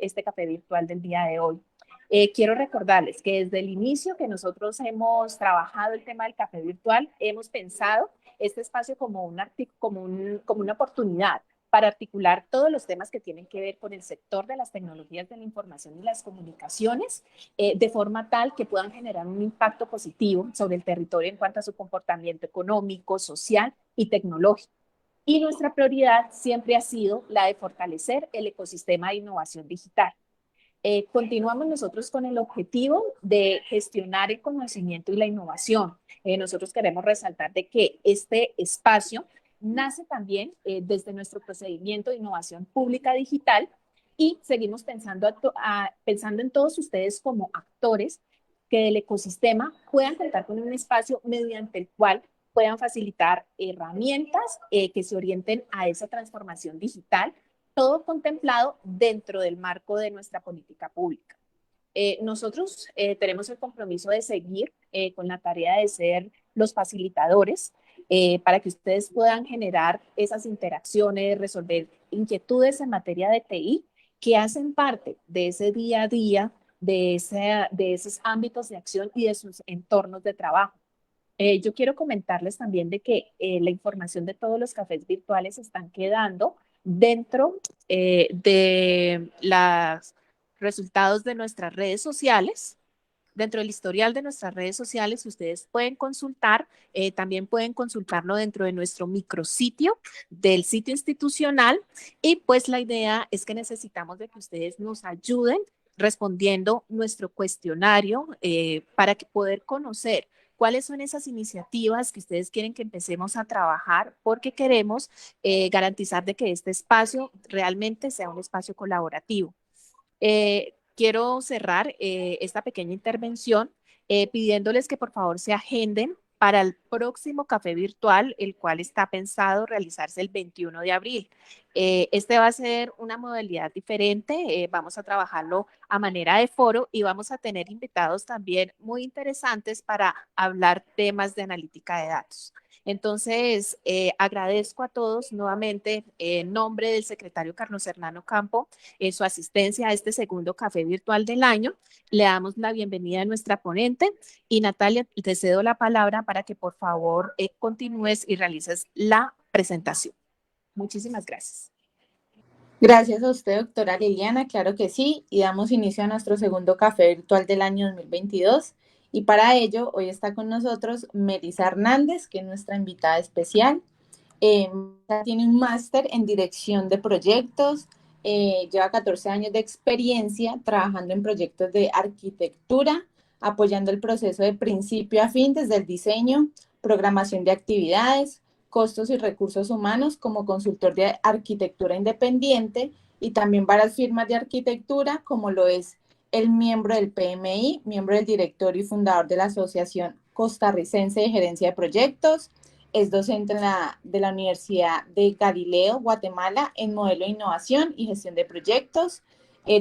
este café virtual del día de hoy. Quiero recordarles que desde el inicio que nosotros hemos trabajado el tema del café virtual, hemos pensado este espacio como una oportunidad para articular todos los temas que tienen que ver con el sector de las tecnologías de la información y las comunicaciones, de forma tal que puedan generar un impacto positivo sobre el territorio en cuanto a su comportamiento económico, social y tecnológico. Y nuestra prioridad siempre ha sido la de fortalecer el ecosistema de innovación digital. Continuamos nosotros con el objetivo de gestionar el conocimiento y la innovación. Nosotros queremos resaltar de que este espacio nace también desde nuestro procedimiento de innovación pública digital y seguimos pensando en todos ustedes como actores que del ecosistema puedan contar con un espacio mediante el cual puedan facilitar herramientas que se orienten a esa transformación digital, todo contemplado dentro del marco de nuestra política pública. Nosotros tenemos el compromiso de seguir con la tarea de ser los facilitadores para que ustedes puedan generar esas interacciones, resolver inquietudes en materia de TI que hacen parte de ese día a día, de esos ámbitos de acción y de sus entornos de trabajo. Yo quiero comentarles también de que la información de todos los cafés virtuales están quedando dentro de los resultados de nuestras redes sociales, dentro del historial de nuestras redes sociales. Ustedes pueden consultar, también pueden consultarlo dentro de nuestro micrositio del sitio institucional y pues la idea es que necesitamos de que ustedes nos ayuden respondiendo nuestro cuestionario para que poder conocer cuáles son esas iniciativas que ustedes quieren que empecemos a trabajar porque queremos garantizar de que este espacio realmente sea un espacio colaborativo. Quiero cerrar esta pequeña intervención pidiéndoles que por favor se agenden para el próximo café virtual, el cual está pensado realizarse el 21 de abril. Este va a ser una modalidad diferente, vamos a trabajarlo a manera de foro y vamos a tener invitados también muy interesantes para hablar temas de analítica de datos. Entonces, agradezco a todos nuevamente en nombre del secretario Carlos Hernando Campo su asistencia a este segundo café virtual del año. Le damos la bienvenida a nuestra ponente y Natalia, te cedo la palabra para que por favor continúes y realices la presentación. Muchísimas gracias. Gracias a usted, doctora Liliana, claro que sí, y damos inicio a nuestro segundo café virtual del año 2022. Y para ello, hoy está con nosotros Melisa Hernández, que es nuestra invitada especial. Tiene un máster en dirección de proyectos, lleva 14 años de experiencia trabajando en proyectos de arquitectura, apoyando el proceso de principio a fin desde el diseño, programación de actividades, costos y recursos humanos como consultor de arquitectura independiente y también varias firmas de arquitectura como lo es el miembro del PMI, miembro del directorio y fundador de la Asociación Costarricense de Gerencia de Proyectos. Es docente de la Universidad de Galileo, Guatemala, en modelo de innovación y gestión de proyectos.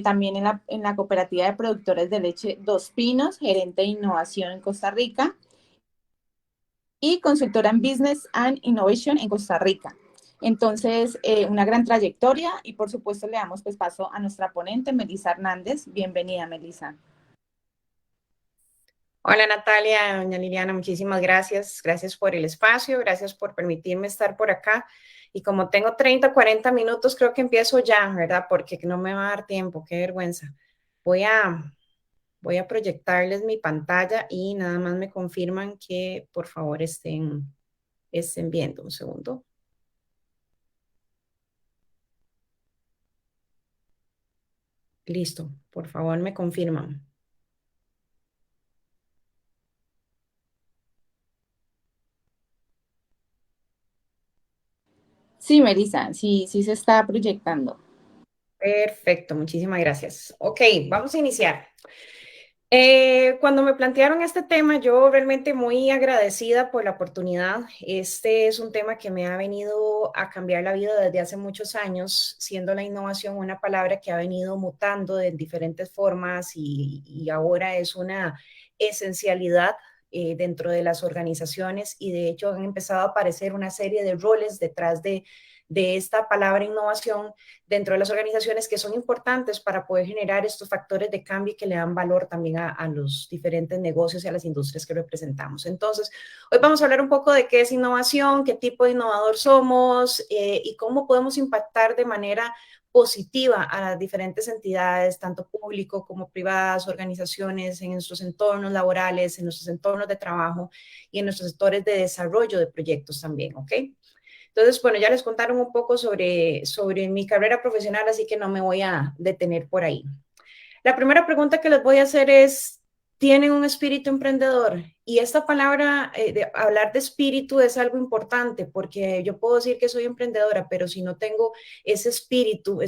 También en la cooperativa de productores de leche Dos Pinos, gerente de innovación en Costa Rica. Y consultora en Business and Innovation en Costa Rica. Entonces, una gran trayectoria y por supuesto le damos pues paso a nuestra ponente, Melisa Hernández. Bienvenida, Melisa. Hola Natalia, doña Liliana, muchísimas gracias. Gracias por el espacio, gracias por permitirme estar por acá. Y como tengo 30, 40 minutos, creo que empiezo ya, ¿verdad? Porque no me va a dar tiempo, qué vergüenza. Voy a proyectarles mi pantalla y nada más me confirman que por favor estén viendo. Un segundo. Listo, por favor me confirman. Sí, Melisa, sí se está proyectando. Perfecto, muchísimas gracias. Ok, vamos a iniciar. Cuando me plantearon este tema, yo realmente muy agradecida por la oportunidad. Este es un tema que me ha venido a cambiar la vida desde hace muchos años, siendo la innovación una palabra que ha venido mutando de diferentes formas y ahora es una esencialidad dentro de las organizaciones, y de hecho han empezado a aparecer una serie de roles detrás de esta palabra innovación dentro de las organizaciones que son importantes para poder generar estos factores de cambio que le dan valor también a los diferentes negocios y a las industrias que representamos. Entonces, hoy vamos a hablar un poco de qué es innovación, qué tipo de innovador somos y cómo podemos impactar de manera positiva a las diferentes entidades, tanto público como privadas, organizaciones, en nuestros entornos laborales, en nuestros entornos de trabajo y en nuestros sectores de desarrollo de proyectos también, ¿ok? Entonces, bueno, ya les contaron un poco sobre mi carrera profesional, así que no me voy a detener por ahí. La primera pregunta que les voy a hacer es, ¿tienen un espíritu emprendedor? Y esta palabra, de hablar de espíritu, es algo importante, porque yo puedo decir que soy emprendedora, pero si no tengo ese espíritu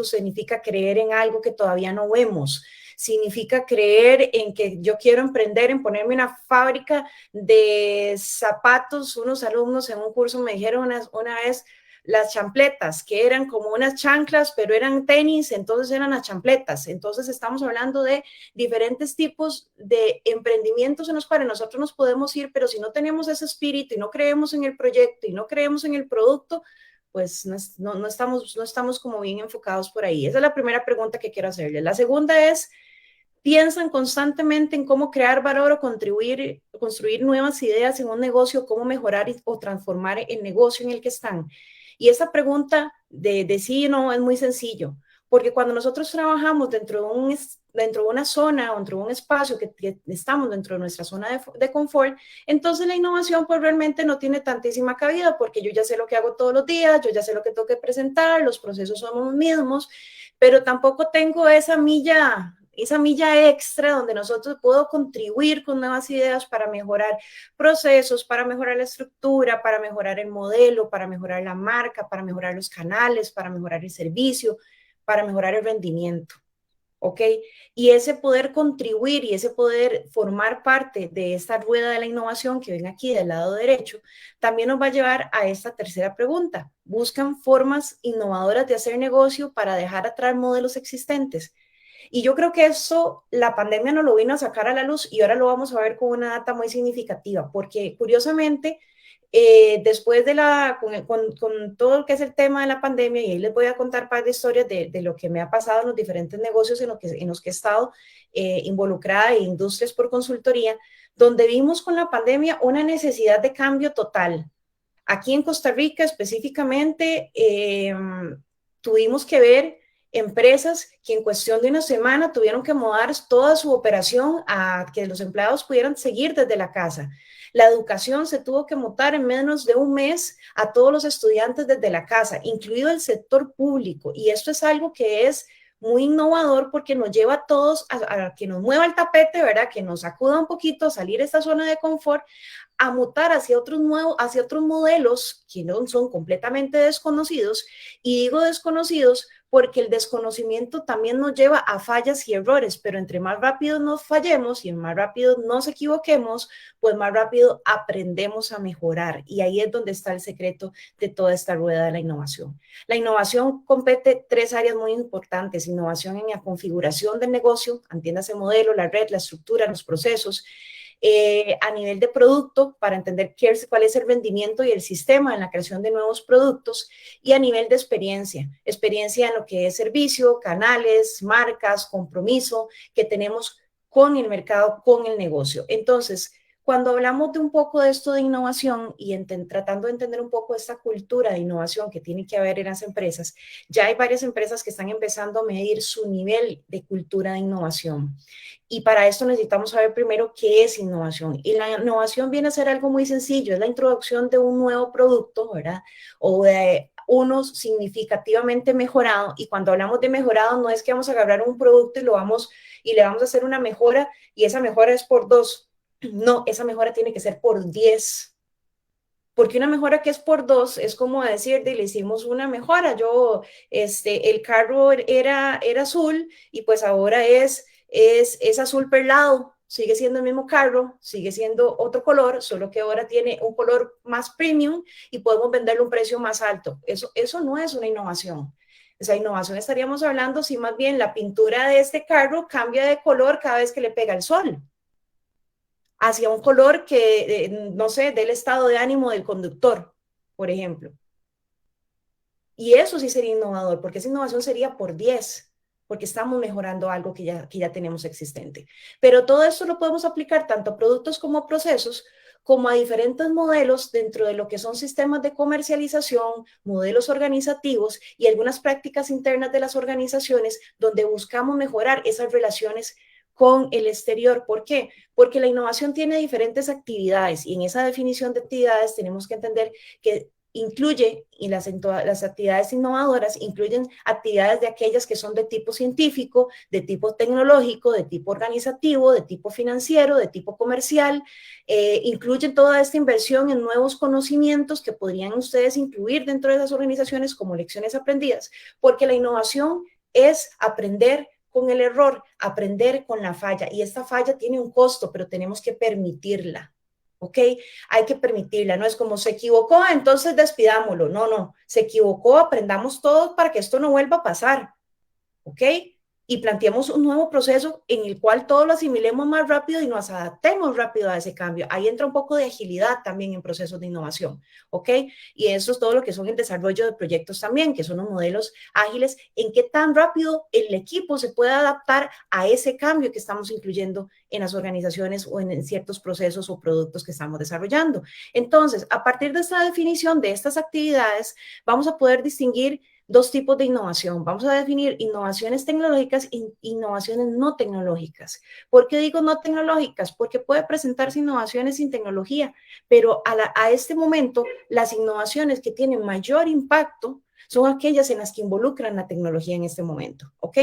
significa creer en algo que todavía no vemos, significa creer en que yo quiero emprender, en ponerme una fábrica de zapatos. Unos alumnos en un curso me dijeron una vez, las chancletas, que eran como unas chanclas, pero eran tenis, entonces eran las chancletas. Entonces estamos hablando de diferentes tipos de emprendimientos en los cuales nosotros nos podemos ir, pero si no tenemos ese espíritu y no creemos en el proyecto y no creemos en el producto, pues no estamos como bien enfocados por ahí. Esa es la primera pregunta que quiero hacerle. La segunda es, ¿piensan constantemente en cómo crear valor o construir nuevas ideas en un negocio, cómo mejorar o transformar el negocio en el que están? Y esa pregunta de sí y no es muy sencillo, porque cuando nosotros trabajamos dentro de una zona o dentro de un espacio que estamos dentro de nuestra zona de confort, entonces la innovación pues realmente no tiene tantísima cabida, porque yo ya sé lo que hago todos los días, yo ya sé lo que tengo que presentar, los procesos son los mismos, pero tampoco tengo esa milla extra donde nosotros puedo contribuir con nuevas ideas para mejorar procesos, para mejorar la estructura, para mejorar el modelo, para mejorar la marca, para mejorar los canales, para mejorar el servicio, para mejorar el rendimiento. ¿Ok? Y ese poder contribuir y ese poder formar parte de esta rueda de la innovación que ven aquí del lado derecho, también nos va a llevar a esta tercera pregunta. ¿Buscan formas innovadoras de hacer negocio para dejar atrás modelos existentes? Y yo creo que eso, la pandemia nos lo vino a sacar a la luz y ahora lo vamos a ver con una data muy significativa, porque curiosamente, después de con todo lo que es el tema de la pandemia, y ahí les voy a contar un par de historias de lo que me ha pasado en los diferentes negocios en los que he estado involucrada en industrias por consultoría, donde vimos con la pandemia una necesidad de cambio total. Aquí en Costa Rica específicamente, tuvimos que ver empresas que en cuestión de una semana tuvieron que mudar toda su operación a que los empleados pudieran seguir desde la casa. La educación se tuvo que mutar en menos de un mes a todos los estudiantes desde la casa, incluido el sector público. Y esto es algo que es muy innovador porque nos lleva a todos a que nos mueva el tapete, ¿verdad? Que nos sacuda un poquito a salir de esta zona de confort, a mutar hacia otros modelos que no son completamente desconocidos. Y digo desconocidos porque el desconocimiento también nos lleva a fallas y errores, pero entre más rápido nos fallemos y más rápido nos equivoquemos, pues más rápido aprendemos a mejorar. Y ahí es donde está el secreto de toda esta rueda de la innovación. La innovación compete tres áreas muy importantes: innovación en la configuración del negocio, entiéndase el modelo, la red, la estructura, los procesos. A nivel de producto, para entender cuál es el rendimiento y el sistema en la creación de nuevos productos, y a nivel de experiencia en lo que es servicio, canales, marcas, compromiso que tenemos con el mercado, con el negocio. Entonces, cuando hablamos de un poco de esto de innovación y tratando de entender un poco esta cultura de innovación que tiene que haber en las empresas, ya hay varias empresas que están empezando a medir su nivel de cultura de innovación. Y para esto necesitamos saber primero qué es innovación. Y la innovación viene a ser algo muy sencillo, es la introducción de un nuevo producto, ¿verdad? O de uno significativamente mejorado. Y cuando hablamos de mejorado, no es que vamos a agarrar un producto y le vamos a hacer una mejora y esa mejora es por 2. No, esa mejora tiene que ser por 10. Porque una mejora que es por 2 es como decir, le hicimos una mejora. El carro era azul y pues ahora es azul perlado. Sigue siendo el mismo carro, sigue siendo otro color, solo que ahora tiene un color más premium y podemos venderle un precio más alto. Eso no es una innovación. Esa innovación estaríamos hablando si más bien la pintura de este carro cambia de color cada vez que le pega el sol. hacia un color que, no sé, dé el estado de ánimo del conductor, por ejemplo. Y eso sí sería innovador, porque esa innovación sería por 10, porque estamos mejorando algo que ya tenemos existente. Pero todo esto lo podemos aplicar tanto a productos como a procesos, como a diferentes modelos dentro de lo que son sistemas de comercialización, modelos organizativos y algunas prácticas internas de las organizaciones donde buscamos mejorar esas relaciones con el exterior. ¿Por qué? Porque la innovación tiene diferentes actividades y en esa definición de actividades tenemos que entender que incluye, y las actividades innovadoras incluyen actividades de aquellas que son de tipo científico, de tipo tecnológico, de tipo organizativo, de tipo financiero, de tipo comercial, incluyen toda esta inversión en nuevos conocimientos que podrían ustedes incluir dentro de esas organizaciones como lecciones aprendidas, porque la innovación es aprender con el error, aprender con la falla, y esta falla tiene un costo, pero tenemos que permitirla. ¿Ok? Hay que permitirla, no es como se equivocó, entonces despidámoslo. No, no, se equivocó, aprendamos todos para que esto no vuelva a pasar. ¿Ok? Y planteemos un nuevo proceso en el cual todos lo asimilemos más rápido y nos adaptemos rápido a ese cambio. Ahí entra un poco de agilidad también en procesos de innovación, ¿ok? Y eso es todo lo que son el desarrollo de proyectos también, que son los modelos ágiles, en qué tan rápido el equipo se puede adaptar a ese cambio que estamos incluyendo en las organizaciones o en ciertos procesos o productos que estamos desarrollando. Entonces, a partir de esta definición de estas actividades, vamos a poder distinguir dos tipos de innovación. Vamos a definir innovaciones tecnológicas e innovaciones no tecnológicas. ¿Por qué digo no tecnológicas? Porque puede presentarse innovaciones sin tecnología, pero a este momento las innovaciones que tienen mayor impacto son aquellas en las que involucran la tecnología en este momento, ¿ok?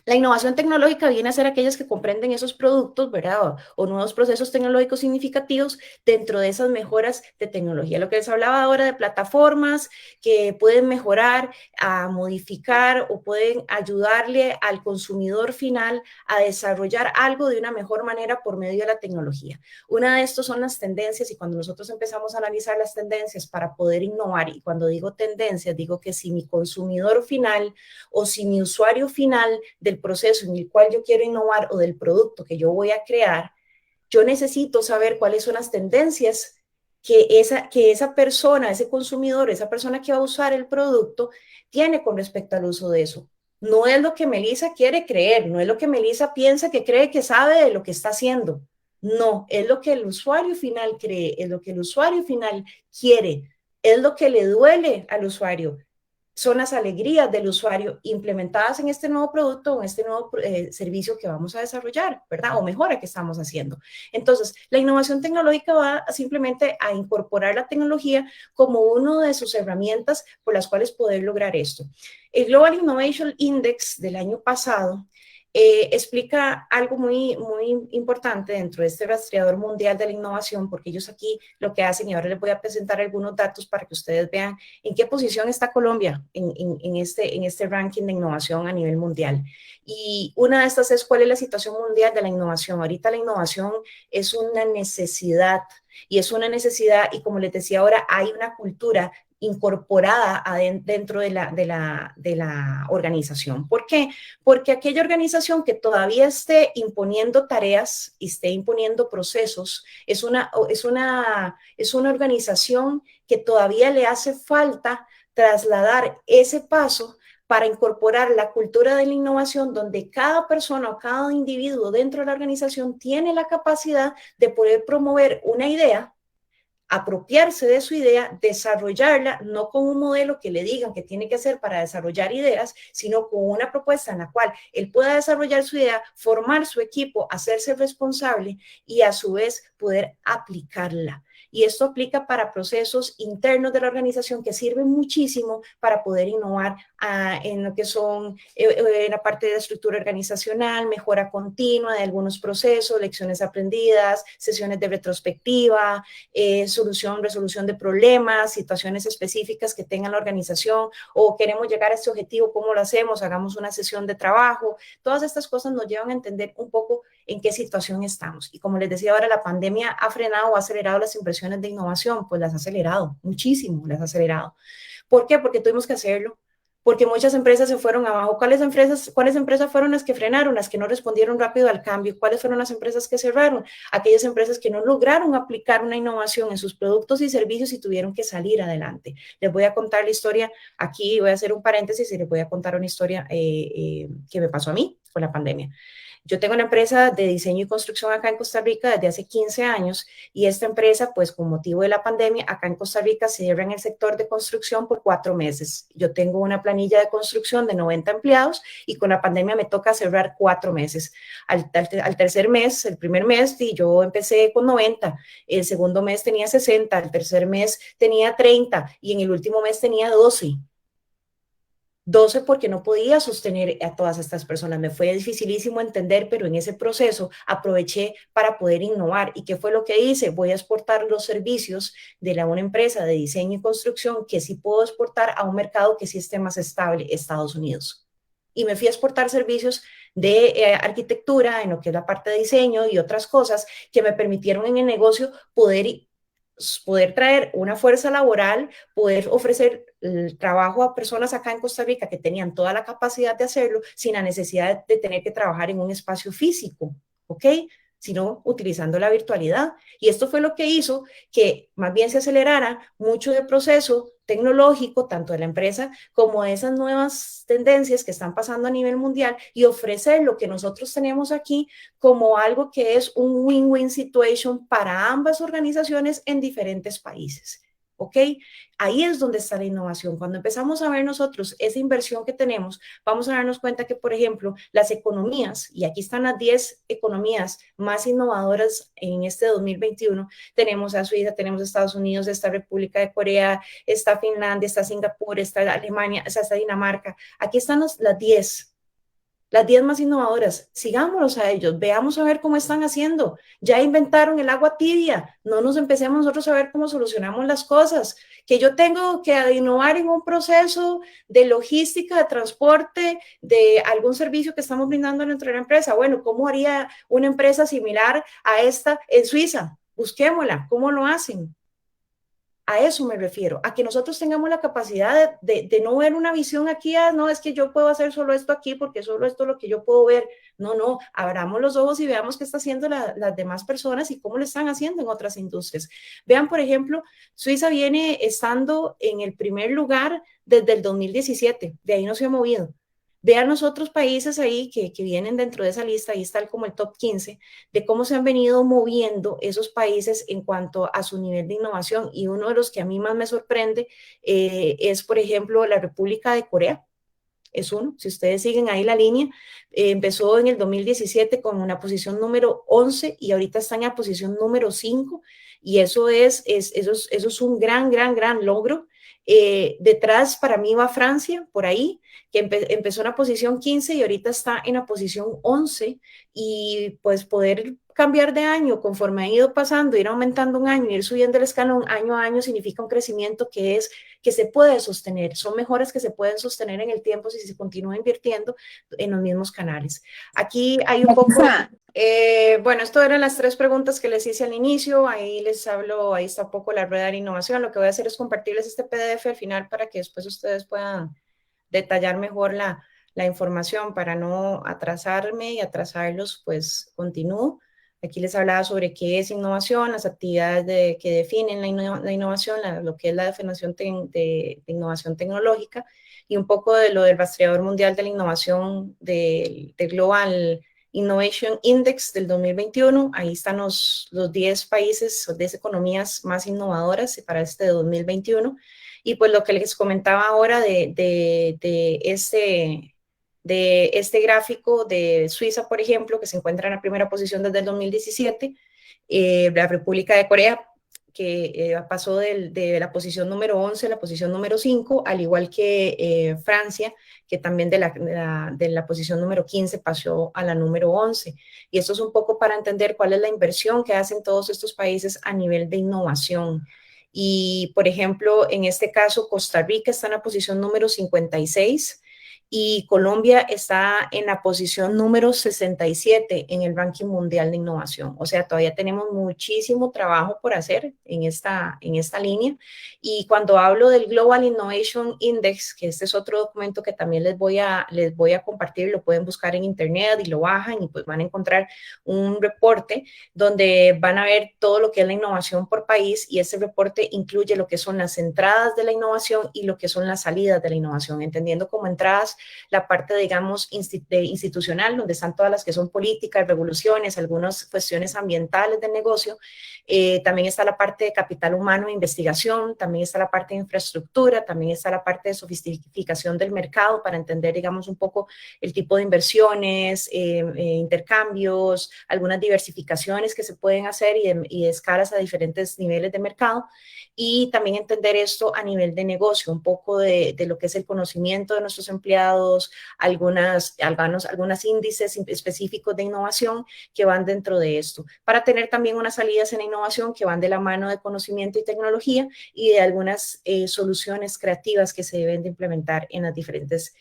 La innovación tecnológica viene a ser aquellas que comprenden esos productos, ¿verdad? O nuevos procesos tecnológicos significativos dentro de esas mejoras de tecnología. Lo que les hablaba ahora de plataformas que pueden mejorar, a modificar o pueden ayudarle al consumidor final a desarrollar algo de una mejor manera por medio de la tecnología. Una de estos son las tendencias, y cuando nosotros empezamos a analizar las tendencias para poder innovar, y cuando digo tendencias, digo que si mi consumidor final o si mi usuario final del proceso en el cual yo quiero innovar o del producto que yo voy a crear, yo necesito saber cuáles son las tendencias que esa persona, ese consumidor, esa persona que va a usar el producto tiene con respecto al uso de eso. No es lo que Melissa quiere creer, no es lo que Melissa piensa que cree que sabe de lo que está haciendo. No, es lo que el usuario final cree, es lo que el usuario final quiere, es lo que le duele al usuario, son las alegrías del usuario implementadas en este nuevo producto o en este nuevo servicio que vamos a desarrollar, ¿verdad? O mejora que estamos haciendo. Entonces, la innovación tecnológica va simplemente a incorporar la tecnología como una de sus herramientas por las cuales poder lograr esto. El Global Innovation Index del año pasado explica algo muy, muy importante dentro de este rastreador mundial de la innovación, porque ellos aquí lo que hacen, y ahora les voy a presentar algunos datos para que ustedes vean en qué posición está Colombia en este ranking de innovación a nivel mundial. Y una de estas es cuál es la situación mundial de la innovación. Ahorita la innovación es una necesidad, y es una necesidad, y como les decía ahora, hay una cultura incorporada dentro de la organización. ¿Por qué? Porque aquella organización que todavía esté imponiendo tareas y esté imponiendo procesos es una organización que todavía le hace falta trasladar ese paso para incorporar la cultura de la innovación, donde cada persona o cada individuo dentro de la organización tiene la capacidad de poder promover una idea, apropiarse de su idea, desarrollarla, no con un modelo que le digan que tiene que hacer para desarrollar ideas, sino con una propuesta en la cual él pueda desarrollar su idea, formar su equipo, hacerse responsable y a su vez poder aplicarla. Y esto aplica para procesos internos de la organización que sirven muchísimo para poder innovar en lo que son la parte de estructura organizacional, mejora continua de algunos procesos, lecciones aprendidas, sesiones de retrospectiva, resolución de problemas, situaciones específicas que tenga la organización, o queremos llegar a este objetivo, ¿cómo lo hacemos? Hagamos una sesión de trabajo. Todas estas cosas nos llevan a entender un poco en qué situación estamos. Y como les decía ahora, la pandemia ha frenado o ha acelerado las inversiones de innovación, pues las ha acelerado, muchísimo las ha acelerado. ¿Por qué? Porque tuvimos que hacerlo. porque muchas empresas se fueron abajo. ¿Cuáles empresas fueron las que frenaron, las que no respondieron rápido al cambio? ¿Cuáles fueron las empresas que cerraron? Aquellas empresas que no lograron aplicar una innovación en sus productos y servicios y tuvieron que salir adelante. Les voy a contar la historia, aquí voy a hacer un paréntesis y les voy a contar una historia que me pasó a mí con la pandemia. Yo tengo una empresa de diseño y construcción acá en Costa Rica desde hace 15 años y esta empresa, pues con motivo de la pandemia, acá en Costa Rica se cierra en el sector de construcción por 4 meses. Yo tengo una planilla de construcción de 90 empleados y con la pandemia me toca cerrar 4 meses. Al tercer mes, el primer mes, yo empecé con 90, el segundo mes tenía 60, el tercer mes tenía 30 y en el último mes tenía 12 porque no podía sostener a todas estas personas. Me fue dificilísimo entender, pero en ese proceso aproveché para poder innovar. ¿Y qué fue lo que hice? Voy a exportar los servicios de una empresa de diseño y construcción que sí puedo exportar a un mercado que sí esté más estable, Estados Unidos. Y me fui a exportar servicios de arquitectura, en lo que es la parte de diseño y otras cosas que me permitieron en el negocio poder traer una fuerza laboral, poder ofrecer el trabajo a personas acá en Costa Rica que tenían toda la capacidad de hacerlo sin la necesidad de tener que trabajar en un espacio físico, ¿ok? Sino utilizando la virtualidad. Y esto fue lo que hizo que más bien se acelerara mucho del proceso tecnológico, tanto de la empresa como de esas nuevas tendencias que están pasando a nivel mundial y ofrecer lo que nosotros tenemos aquí como algo que es un win-win situation para ambas organizaciones en diferentes países. ¿Ok? Ahí es donde está la innovación. Cuando empezamos a ver nosotros esa inversión que tenemos, vamos a darnos cuenta que, por ejemplo, las economías, y aquí están las 10 economías más innovadoras en este 2021, tenemos a Suiza, tenemos a Estados Unidos, está República de Corea, está Finlandia, está Singapur, está Alemania, está Dinamarca. Aquí están las 10 más innovadoras, sigámoslos a ellos, veamos a ver cómo están haciendo. Ya inventaron el agua tibia, no nos empecemos nosotros a ver cómo solucionamos las cosas. Que yo tengo que innovar en un proceso de logística, de transporte, de algún servicio que estamos brindando dentro de la empresa. Bueno, ¿cómo haría una empresa similar a esta en Suiza? Busquémosla, ¿cómo lo hacen? A eso me refiero, a que nosotros tengamos la capacidad de no ver una visión aquí, no, es que yo puedo hacer solo esto aquí porque solo esto es lo que yo puedo ver. No, abramos los ojos y veamos qué está haciendo las demás personas y cómo lo están haciendo en otras industrias. Vean, por ejemplo, Suiza viene estando en el primer lugar desde el 2017, de ahí no se ha movido. Vean los otros países ahí que vienen dentro de esa lista, ahí está como el top 15, de cómo se han venido moviendo esos países en cuanto a su nivel de innovación. Y uno de los que a mí más me sorprende es, por ejemplo, la República de Corea. Es uno, si ustedes siguen ahí la línea, empezó en el 2017 con una posición número 11 y ahorita está en la posición número 5 y eso es un gran logro. Detrás para mí va Francia, por ahí, que empezó en la posición 15 y ahorita está en la posición 11 y pues poder cambiar de año conforme ha ido pasando, ir aumentando un año, ir subiendo el escalón año a año significa un crecimiento que se puede sostener, son mejoras que se pueden sostener en el tiempo si se continúa invirtiendo en los mismos canales. Aquí hay un poco... bueno, esto eran las 3 preguntas que les hice al inicio, ahí les hablo, ahí está un poco la rueda de innovación, lo que voy a hacer es compartirles este PDF al final para que después ustedes puedan detallar mejor la información para no atrasarme y atrasarlos, pues continúo. Aquí les hablaba sobre qué es innovación, las actividades que definen la innovación, lo que es la definición de innovación tecnológica y un poco de lo del rastreador mundial de la innovación del Global Innovation Index del 2021. Ahí están los 10 países, 10 economías más innovadoras para este 2021. Y pues lo que les comentaba ahora de este gráfico de Suiza, por ejemplo, que se encuentra en la primera posición desde el 2017, la República de Corea, que pasó de la posición número 11 a la posición número 5, al igual que Francia, que también de la posición número 15 pasó a la número 11. Y esto es un poco para entender cuál es la inversión que hacen todos estos países a nivel de innovación. Y, por ejemplo, en este caso, Costa Rica está en la posición número 56 y Colombia está en la posición número 67 en el ranking mundial de innovación. O sea, todavía tenemos muchísimo trabajo por hacer en esta línea. Y cuando hablo del Global Innovation Index, que este es otro documento que también les voy a compartir, lo pueden buscar en internet y lo bajan y pues van a encontrar un reporte donde van a ver todo lo que es la innovación por país, y ese reporte incluye lo que son las entradas de la innovación y lo que son las salidas de la innovación, entendiendo como entradas la parte, digamos, institucional, donde están todas las que son políticas, revoluciones, algunas cuestiones ambientales del negocio. También está la parte de capital humano e investigación, también está la parte de infraestructura, también está la parte de sofisticación del mercado para entender, digamos, un poco el tipo de inversiones, intercambios, algunas diversificaciones que se pueden hacer y de escalas a diferentes niveles de mercado, y también entender esto a nivel de negocio, un poco de lo que es el conocimiento de nuestros empleados, algunos índices específicos de innovación que van dentro de esto, para tener también unas salidas en la innovación que van de la mano de conocimiento y tecnología y de algunas soluciones creativas que se deben de implementar en las diferentes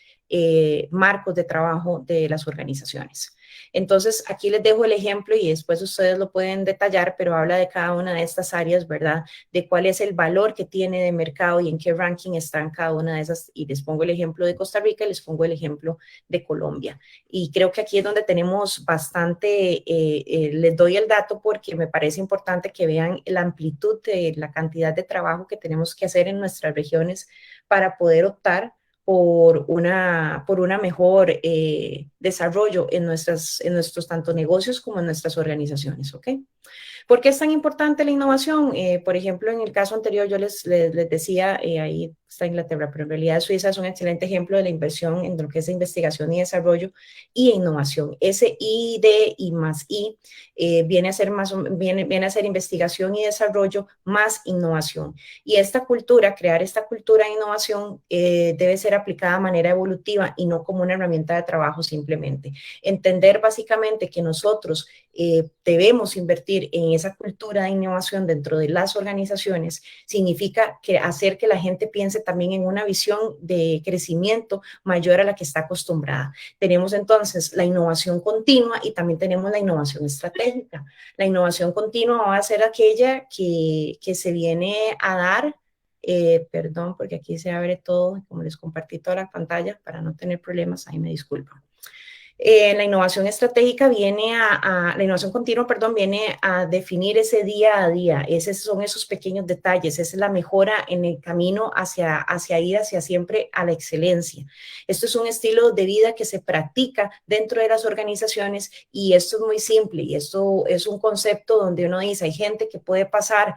marcos de trabajo de las organizaciones. Entonces, aquí les dejo el ejemplo y después ustedes lo pueden detallar, pero habla de cada una de estas áreas, ¿verdad? De cuál es el valor que tiene de mercado y en qué ranking están cada una de esas. Y les pongo el ejemplo de Costa Rica y les pongo el ejemplo de Colombia. Y creo que aquí es donde tenemos bastante, les doy el dato porque me parece importante que vean la amplitud de la cantidad de trabajo que tenemos que hacer en nuestras regiones para poder optar por una mejor desarrollo en nuestros tanto negocios como en nuestras organizaciones, ¿ok? ¿Por qué es tan importante la innovación? Por ejemplo, en el caso anterior yo les decía, ahí está Inglaterra, pero en realidad Suiza es un excelente ejemplo de la inversión en lo que es investigación y desarrollo y innovación. Ese I, D y más I viene a ser investigación y desarrollo más innovación. Y esta cultura, crear esta cultura de innovación debe ser aplicada de manera evolutiva y no como una herramienta de trabajo simplemente. Entender básicamente que nosotros debemos invertir en esa cultura de innovación dentro de las organizaciones significa hacer que la gente piense también en una visión de crecimiento mayor a la que está acostumbrada. Tenemos entonces la innovación continua y también tenemos la innovación estratégica. La innovación continua va a ser aquella que se viene a dar, perdón, porque aquí se abre todo, como les compartí toda la pantalla, para no tener problemas, ahí me disculpan. La innovación estratégica la innovación continua, perdón, viene a definir ese día a día. Esos son esos pequeños detalles, esa es la mejora en el camino hacia ir hacia siempre a la excelencia. Esto es un estilo de vida que se practica dentro de las organizaciones y esto es muy simple y esto es un concepto donde uno dice, hay gente que puede pasar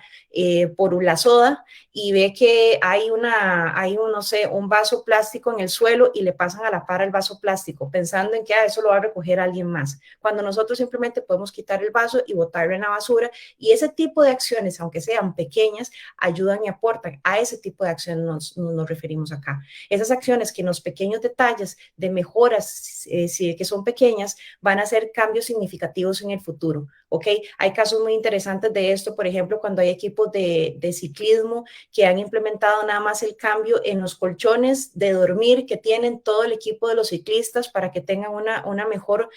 por la soda y ve que hay no sé, un vaso plástico en el suelo y le pasan a la par el vaso plástico, pensando en que eso lo va a recoger alguien más, cuando nosotros simplemente podemos quitar el vaso y botarlo en la basura, y ese tipo de acciones, aunque sean pequeñas, ayudan y aportan. A ese tipo de acciones nos referimos acá. Esas acciones que en los pequeños detalles de mejoras, que son pequeñas, van a hacer cambios significativos en el futuro, ¿ok? Hay casos muy interesantes de esto, por ejemplo, cuando hay equipos de ciclismo que han implementado nada más el cambio en los colchones de dormir que tienen todo el equipo de los ciclistas para que tengan una mejor,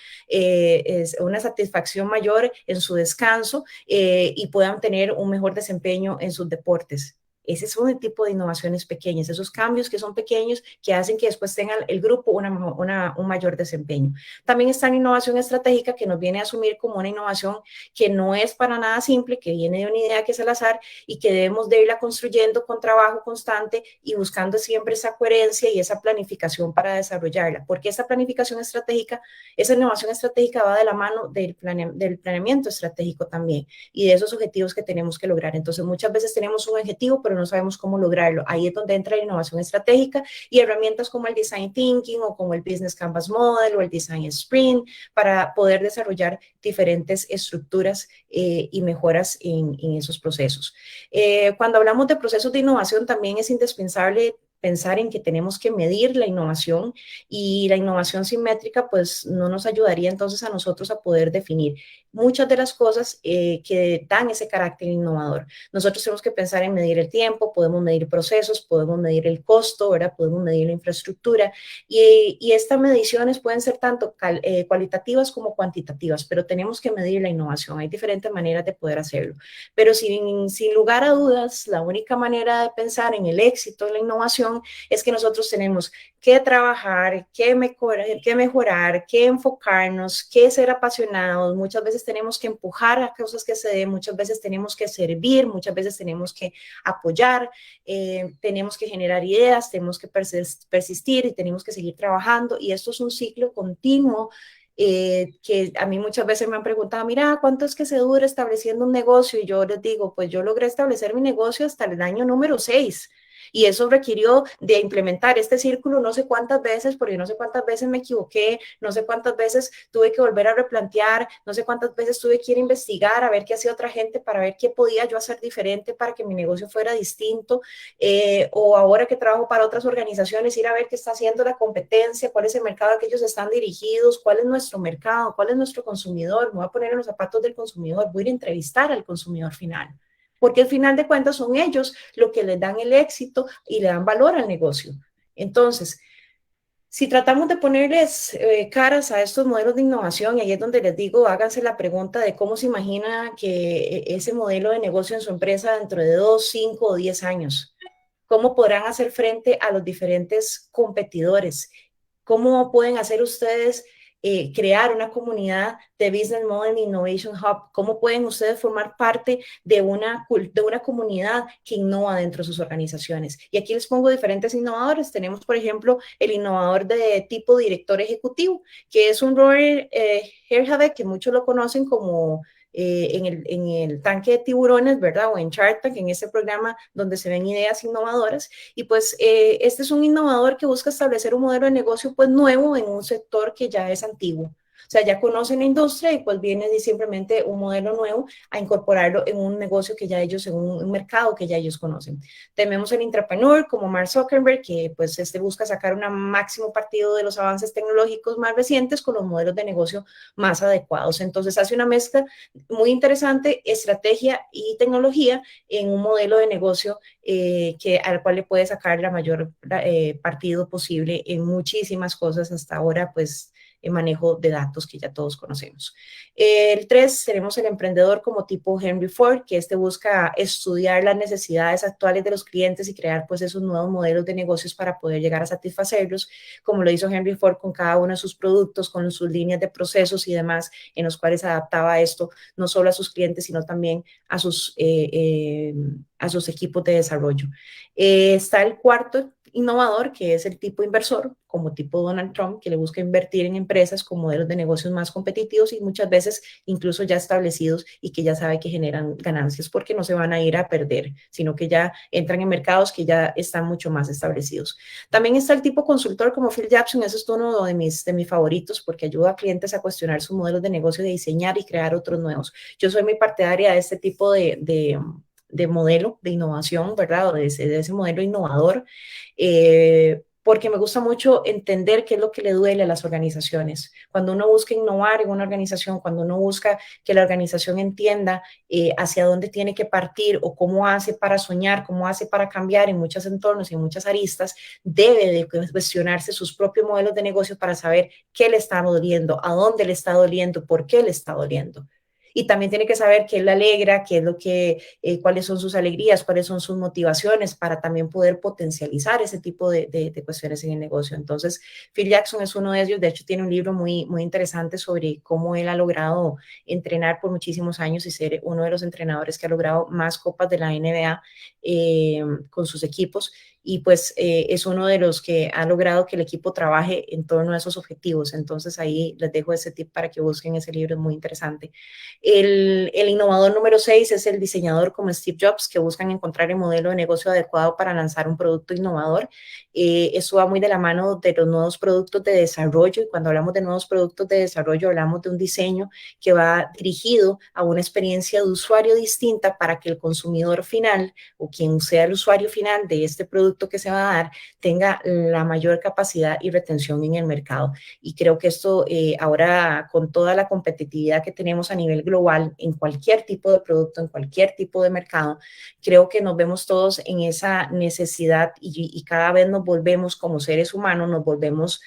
una satisfacción mayor en su descanso y puedan tener un mejor desempeño en sus deportes. Ese es un tipo de innovaciones pequeñas, esos cambios que son pequeños que hacen que después tenga el grupo un mayor desempeño. También está la innovación estratégica que nos viene a asumir como una innovación que no es para nada simple, que viene de una idea que es al azar y que debemos de irla construyendo con trabajo constante y buscando siempre esa coherencia y esa planificación para desarrollarla. Porque esa planificación estratégica, esa innovación estratégica va de la mano del planeamiento estratégico también y de esos objetivos que tenemos que lograr. Entonces, muchas veces tenemos un objetivo, pero no sabemos cómo lograrlo. Ahí es donde entra la innovación estratégica y herramientas como el Design Thinking o como el Business Canvas Model o el Design Sprint para poder desarrollar diferentes estructuras y mejoras en esos procesos. Cuando hablamos de procesos de innovación, también es indispensable pensar en que tenemos que medir la innovación, y la innovación sin métrica pues no nos ayudaría entonces a nosotros a poder definir muchas de las cosas que dan ese carácter innovador. Nosotros tenemos que pensar en medir el tiempo, podemos medir procesos, podemos medir el costo, ¿verdad? Podemos medir la infraestructura, y estas mediciones pueden ser tanto cualitativas como cuantitativas, pero tenemos que medir la innovación. Hay diferentes maneras de poder hacerlo, pero sin lugar a dudas, la única manera de pensar en el éxito de la innovación es que nosotros tenemos que trabajar, que mejorar, que enfocarnos, que ser apasionados. Muchas veces tenemos que empujar a cosas que se den, muchas veces tenemos que servir, muchas veces tenemos que apoyar, tenemos que generar ideas, tenemos que persistir y tenemos que seguir trabajando, y esto es un ciclo continuo. Que a mí muchas veces me han preguntado, mira, ¿cuánto es que se dura estableciendo un negocio? Y yo les digo, pues yo logré establecer mi negocio hasta el año número 6. Y eso requirió de implementar este círculo no sé cuántas veces, porque no sé cuántas veces me equivoqué, no sé cuántas veces tuve que volver a replantear, no sé cuántas veces tuve que ir a investigar, a ver qué hacía otra gente, para ver qué podía yo hacer diferente para que mi negocio fuera distinto, o ahora que trabajo para otras organizaciones, ir a ver qué está haciendo la competencia, cuál es el mercado al que ellos están dirigidos, cuál es nuestro mercado, cuál es nuestro consumidor. Me voy a poner en los zapatos del consumidor, voy a ir a entrevistar al consumidor final, porque al final de cuentas son ellos los que les dan el éxito y le dan valor al negocio. Entonces, si tratamos de ponerles caras a estos modelos de innovación, y ahí es donde les digo, háganse la pregunta de cómo se imagina que ese modelo de negocio en su empresa dentro de 2, 5 o 10 años. ¿Cómo podrán hacer frente a los diferentes competidores? ¿Cómo pueden hacer ustedes crear una comunidad de Business Model Innovation Hub? ¿Cómo pueden ustedes formar parte de una comunidad que innova dentro de sus organizaciones? Y aquí les pongo diferentes innovadores. Tenemos, por ejemplo, el innovador de tipo director ejecutivo, que es un Robert Herjavec, que muchos lo conocen como en el tanque de tiburones, ¿verdad? O en Shark Tank, en ese programa donde se ven ideas innovadoras. Y pues este es un innovador que busca establecer un modelo de negocio pues nuevo en un sector que ya es antiguo. O sea, ya conocen la industria y pues viene simplemente un modelo nuevo a incorporarlo en un negocio que ya ellos, en un mercado que ya ellos conocen. Tenemos el intrapreneur como Mark Zuckerberg, que pues busca sacar un máximo partido de los avances tecnológicos más recientes con los modelos de negocio más adecuados. Entonces hace una mezcla muy interesante, estrategia y tecnología en un modelo de negocio al cual le puede sacar la mayor partido posible en muchísimas cosas hasta ahora, pues el manejo de datos que ya todos conocemos. El 3, tenemos el emprendedor como tipo Henry Ford, que busca estudiar las necesidades actuales de los clientes y crear pues esos nuevos modelos de negocios para poder llegar a satisfacerlos, como lo hizo Henry Ford con cada uno de sus productos, con sus líneas de procesos y demás, en los cuales adaptaba esto no solo a sus clientes, sino también a sus equipos de desarrollo. Está el cuarto innovador, que es el tipo inversor, como tipo Donald Trump, que le busca invertir en empresas con modelos de negocios más competitivos y muchas veces incluso ya establecidos y que ya sabe que generan ganancias porque no se van a ir a perder, sino que ya entran en mercados que ya están mucho más establecidos. También está el tipo consultor como Phil Jackson, eso es uno de mis favoritos porque ayuda a clientes a cuestionar sus modelos de negocio, de diseñar y crear otros nuevos. Yo soy muy partidaria de este tipo de modelo de innovación, ¿verdad? O de ese modelo innovador, porque me gusta mucho entender qué es lo que le duele a las organizaciones. Cuando uno busca innovar en una organización, cuando uno busca que la organización entienda hacia dónde tiene que partir o cómo hace para soñar, cómo hace para cambiar en muchos entornos y en muchas aristas, debe de cuestionarse sus propios modelos de negocio para saber qué le está doliendo, a dónde le está doliendo, por qué le está doliendo. Y también tiene que saber qué le alegra, qué es lo que, cuáles son sus alegrías, cuáles son sus motivaciones para también poder potencializar ese tipo de cuestiones en el negocio. Entonces, Phil Jackson es uno de ellos. De hecho, tiene un libro muy, muy interesante sobre cómo él ha logrado entrenar por muchísimos años y ser uno de los entrenadores que ha logrado más copas de la NBA con sus equipos. Y pues es uno de los que ha logrado que el equipo trabaje en torno a esos objetivos. Entonces ahí les dejo ese tip para que busquen ese libro, es muy interesante. El innovador número 6 es el diseñador como Steve Jobs, que buscan encontrar el modelo de negocio adecuado para lanzar un producto innovador. Eso va muy de la mano de los nuevos productos de desarrollo, y cuando hablamos de nuevos productos de desarrollo hablamos de un diseño que va dirigido a una experiencia de usuario distinta para que el consumidor final o quien sea el usuario final de este producto producto que se va a dar tenga la mayor capacidad y retención en el mercado. Y creo que esto ahora, con toda la competitividad que tenemos a nivel global en cualquier tipo de producto, en cualquier tipo de mercado, creo que nos vemos todos en esa necesidad y cada vez nos volvemos como seres humanos, nos volvemos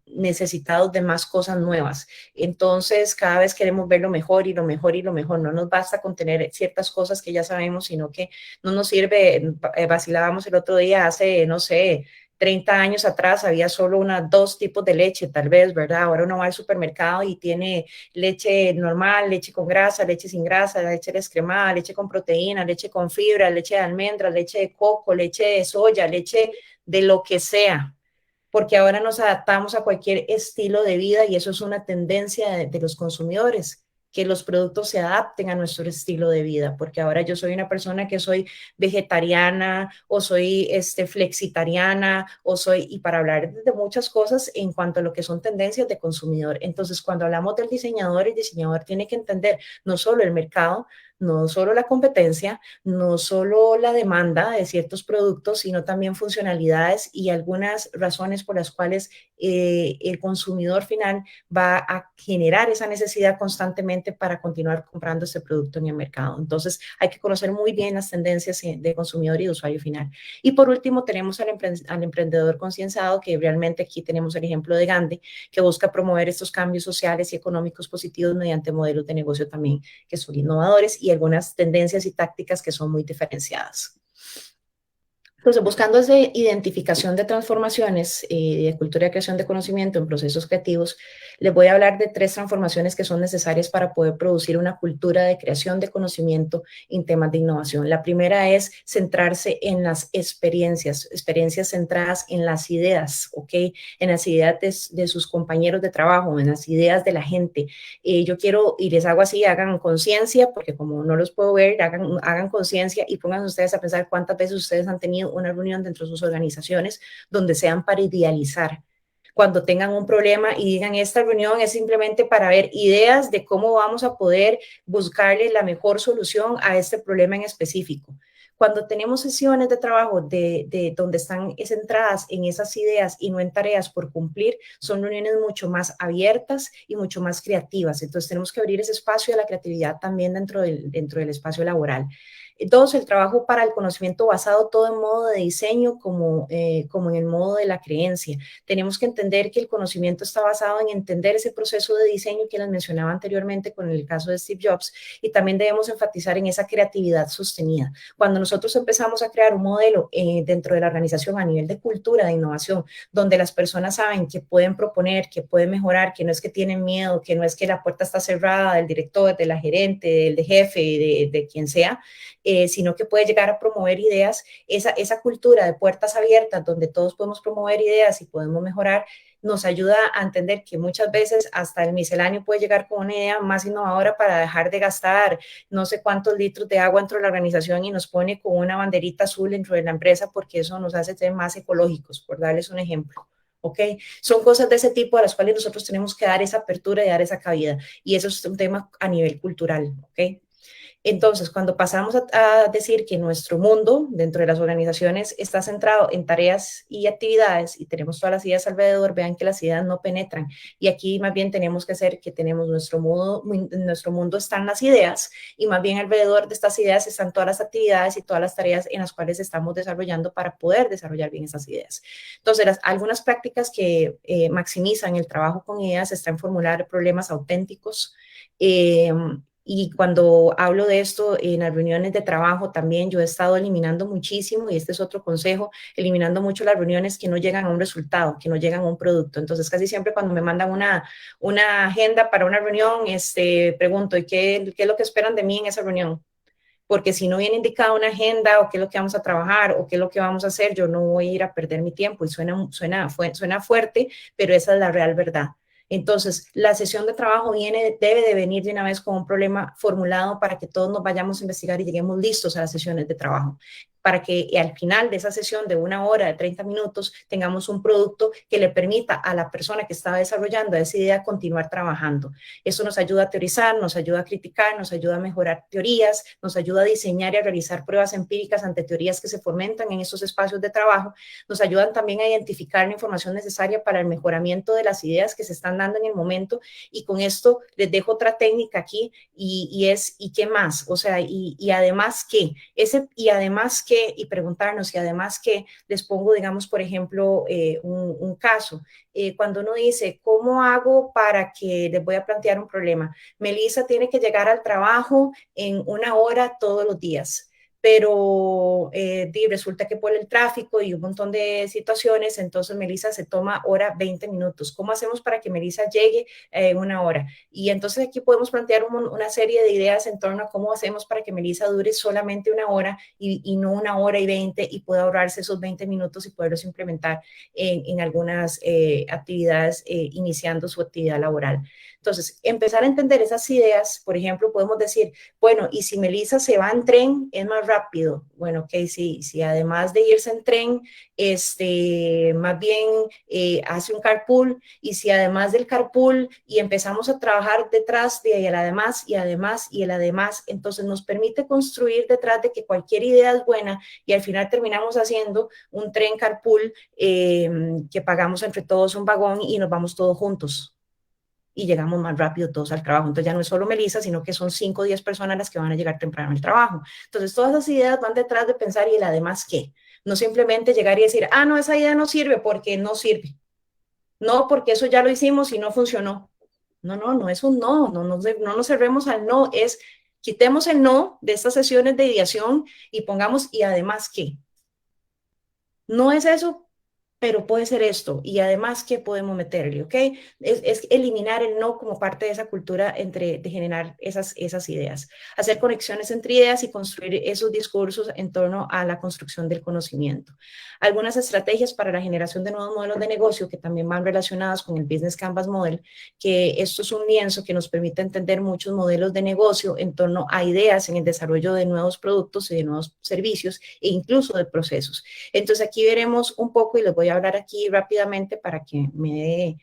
necesitados de más cosas nuevas. Entonces, cada vez queremos ver lo mejor y lo mejor y lo mejor. No nos basta con tener ciertas cosas que ya sabemos, sino que no nos sirve. Vacilábamos el otro día, hace, no sé, 30 años atrás había solo dos tipos de leche, tal vez, ¿verdad? Ahora uno va al supermercado y tiene leche normal, leche con grasa, leche sin grasa, leche descremada, leche con proteína, leche con fibra, leche de almendras, leche de coco, leche de soya, leche de lo que sea, porque ahora nos adaptamos a cualquier estilo de vida y eso es una tendencia de los consumidores, que los productos se adapten a nuestro estilo de vida, porque ahora yo soy una persona que soy vegetariana o soy flexitariana o soy, y para hablar de muchas cosas en cuanto a lo que son tendencias de consumidor. Entonces, cuando hablamos del diseñador, el diseñador tiene que entender no solo el mercado, no solo la competencia, no solo la demanda de ciertos productos, sino también funcionalidades y algunas razones por las cuales el consumidor final va a generar esa necesidad constantemente para continuar comprando este producto en el mercado. Entonces, hay que conocer muy bien las tendencias de consumidor y de usuario final. Y por último, tenemos al emprendedor concienciado, que realmente aquí tenemos el ejemplo de Gandhi, que busca promover estos cambios sociales y económicos positivos mediante modelos de negocio también que son innovadores y algunas tendencias y tácticas que son muy diferenciadas. Entonces, buscando esa identificación de transformaciones de cultura de creación de conocimiento en procesos creativos, les voy a hablar de 3 transformaciones que son necesarias para poder producir una cultura de creación de conocimiento en temas de innovación. La primera es centrarse en las experiencias centradas en las ideas, ¿ok? En las ideas de sus compañeros de trabajo, en las ideas de la gente. Yo quiero, y les hago así, hagan conciencia, porque como no los puedo ver, hagan conciencia y pongan ustedes a pensar cuántas veces ustedes han tenido una reunión dentro de sus organizaciones donde sean para idealizar. Cuando tengan un problema y digan, esta reunión es simplemente para ver ideas de cómo vamos a poder buscarle la mejor solución a este problema en específico. Cuando tenemos sesiones de trabajo donde están centradas en esas ideas y no en tareas por cumplir, son reuniones mucho más abiertas y mucho más creativas. Entonces tenemos que abrir ese espacio de la creatividad también dentro del espacio laboral. 2, el trabajo para el conocimiento basado todo en modo de diseño como en el modo de la creencia. Tenemos que entender que el conocimiento está basado en entender ese proceso de diseño que les mencionaba anteriormente con el caso de Steve Jobs, y también debemos enfatizar en esa creatividad sostenida. Cuando nosotros empezamos a crear un modelo dentro de la organización a nivel de cultura, de innovación, donde las personas saben que pueden proponer, que pueden mejorar, que no es que tienen miedo, que no es que la puerta está cerrada del director, de la gerente, del jefe, de quien sea, sino que puede llegar a promover ideas, esa cultura de puertas abiertas donde todos podemos promover ideas y podemos mejorar, nos ayuda a entender que muchas veces hasta el misceláneo puede llegar con una idea más innovadora para dejar de gastar no sé cuántos litros de agua dentro de la organización y nos pone con una banderita azul dentro de la empresa porque eso nos hace ser más ecológicos, por darles un ejemplo. ¿Ok? Son cosas de ese tipo a las cuales nosotros tenemos que dar esa apertura y dar esa cabida. Y eso es un tema a nivel cultural. ¿Ok? Entonces, cuando pasamos a decir que nuestro mundo dentro de las organizaciones está centrado en tareas y actividades y tenemos todas las ideas alrededor, vean que las ideas no penetran. Y aquí más bien tenemos que hacer que tenemos nuestro mundo están las ideas y más bien alrededor de estas ideas están todas las actividades y todas las tareas en las cuales estamos desarrollando para poder desarrollar bien esas ideas. Entonces, algunas prácticas que maximizan el trabajo con ideas están en formular problemas auténticos, y cuando hablo de esto en las reuniones de trabajo también yo he estado eliminando muchísimo, y este es otro consejo, eliminando mucho las reuniones que no llegan a un resultado, que no llegan a un producto. Entonces casi siempre cuando me mandan una agenda para una reunión, pregunto, ¿y qué es lo que esperan de mí en esa reunión? Porque si no viene indicada una agenda o qué es lo que vamos a trabajar o qué es lo que vamos a hacer, yo no voy a ir a perder mi tiempo. Y suena fuerte, pero esa es la real verdad. Entonces, la sesión de trabajo debe de venir de una vez con un problema formulado para que todos nos vayamos a investigar y lleguemos listos a las sesiones de trabajo. para que al final de esa sesión de 1 hora, de 30 minutos, tengamos un producto que le permita a la persona que está desarrollando esa idea continuar trabajando. Eso nos ayuda a teorizar, nos ayuda a criticar, nos ayuda a mejorar teorías, nos ayuda a diseñar y a realizar pruebas empíricas ante teorías que se fomentan en esos espacios de trabajo, nos ayudan también a identificar la información necesaria para el mejoramiento de las ideas que se están dando en el momento. Y con esto les dejo otra técnica aquí ¿y qué más? O sea, y además qué, y preguntarnos, y además qué, les pongo, digamos, por ejemplo, un caso. Cuando uno dice, ¿cómo hago para que, les voy a plantear un problema? Melissa tiene que llegar al trabajo en 1 hora todos los días, pero resulta que por el tráfico y un montón de situaciones, entonces Melissa se toma 20 minutos. ¿Cómo hacemos para que Melissa llegue en 1 hora? Y entonces aquí podemos plantear una serie de ideas en torno a cómo hacemos para que Melissa dure solamente 1 hora y no 1 hora y 20, y pueda ahorrarse esos 20 minutos y poderlos implementar en algunas actividades iniciando su actividad laboral. Entonces, empezar a entender esas ideas. Por ejemplo, podemos decir, bueno, y si Melissa se va en tren, es más rápido. Bueno, ok, si además de irse en tren, más bien hace un carpool, y si además del carpool y empezamos a trabajar detrás de el además y además y el además, entonces nos permite construir detrás de que cualquier idea es buena, y al final terminamos haciendo un tren carpool que pagamos entre todos un vagón y nos vamos todos juntos. Y llegamos más rápido todos al trabajo. Entonces ya no es solo Melissa, sino que son 5 o 10 personas las que van a llegar temprano al trabajo. Entonces todas esas ideas van detrás de pensar, y el además qué. No simplemente llegar y decir, no, esa idea no sirve porque no sirve. No, porque eso ya lo hicimos y no funcionó. No es un no nos cerremos al no, es quitemos el no de estas sesiones de ideación y pongamos, y además qué. No es eso, pero puede ser esto, y además, ¿qué podemos meterle? ¿Ok? Es eliminar el no como parte de esa cultura de generar esas ideas. Hacer conexiones entre ideas y construir esos discursos en torno a la construcción del conocimiento. Algunas estrategias para la generación de nuevos modelos de negocio que también van relacionadas con el Business Canvas Model, que esto es un lienzo que nos permite entender muchos modelos de negocio en torno a ideas en el desarrollo de nuevos productos y de nuevos servicios, e incluso de procesos. Entonces aquí veremos un poco, y les voy a hablar aquí rápidamente para que me dé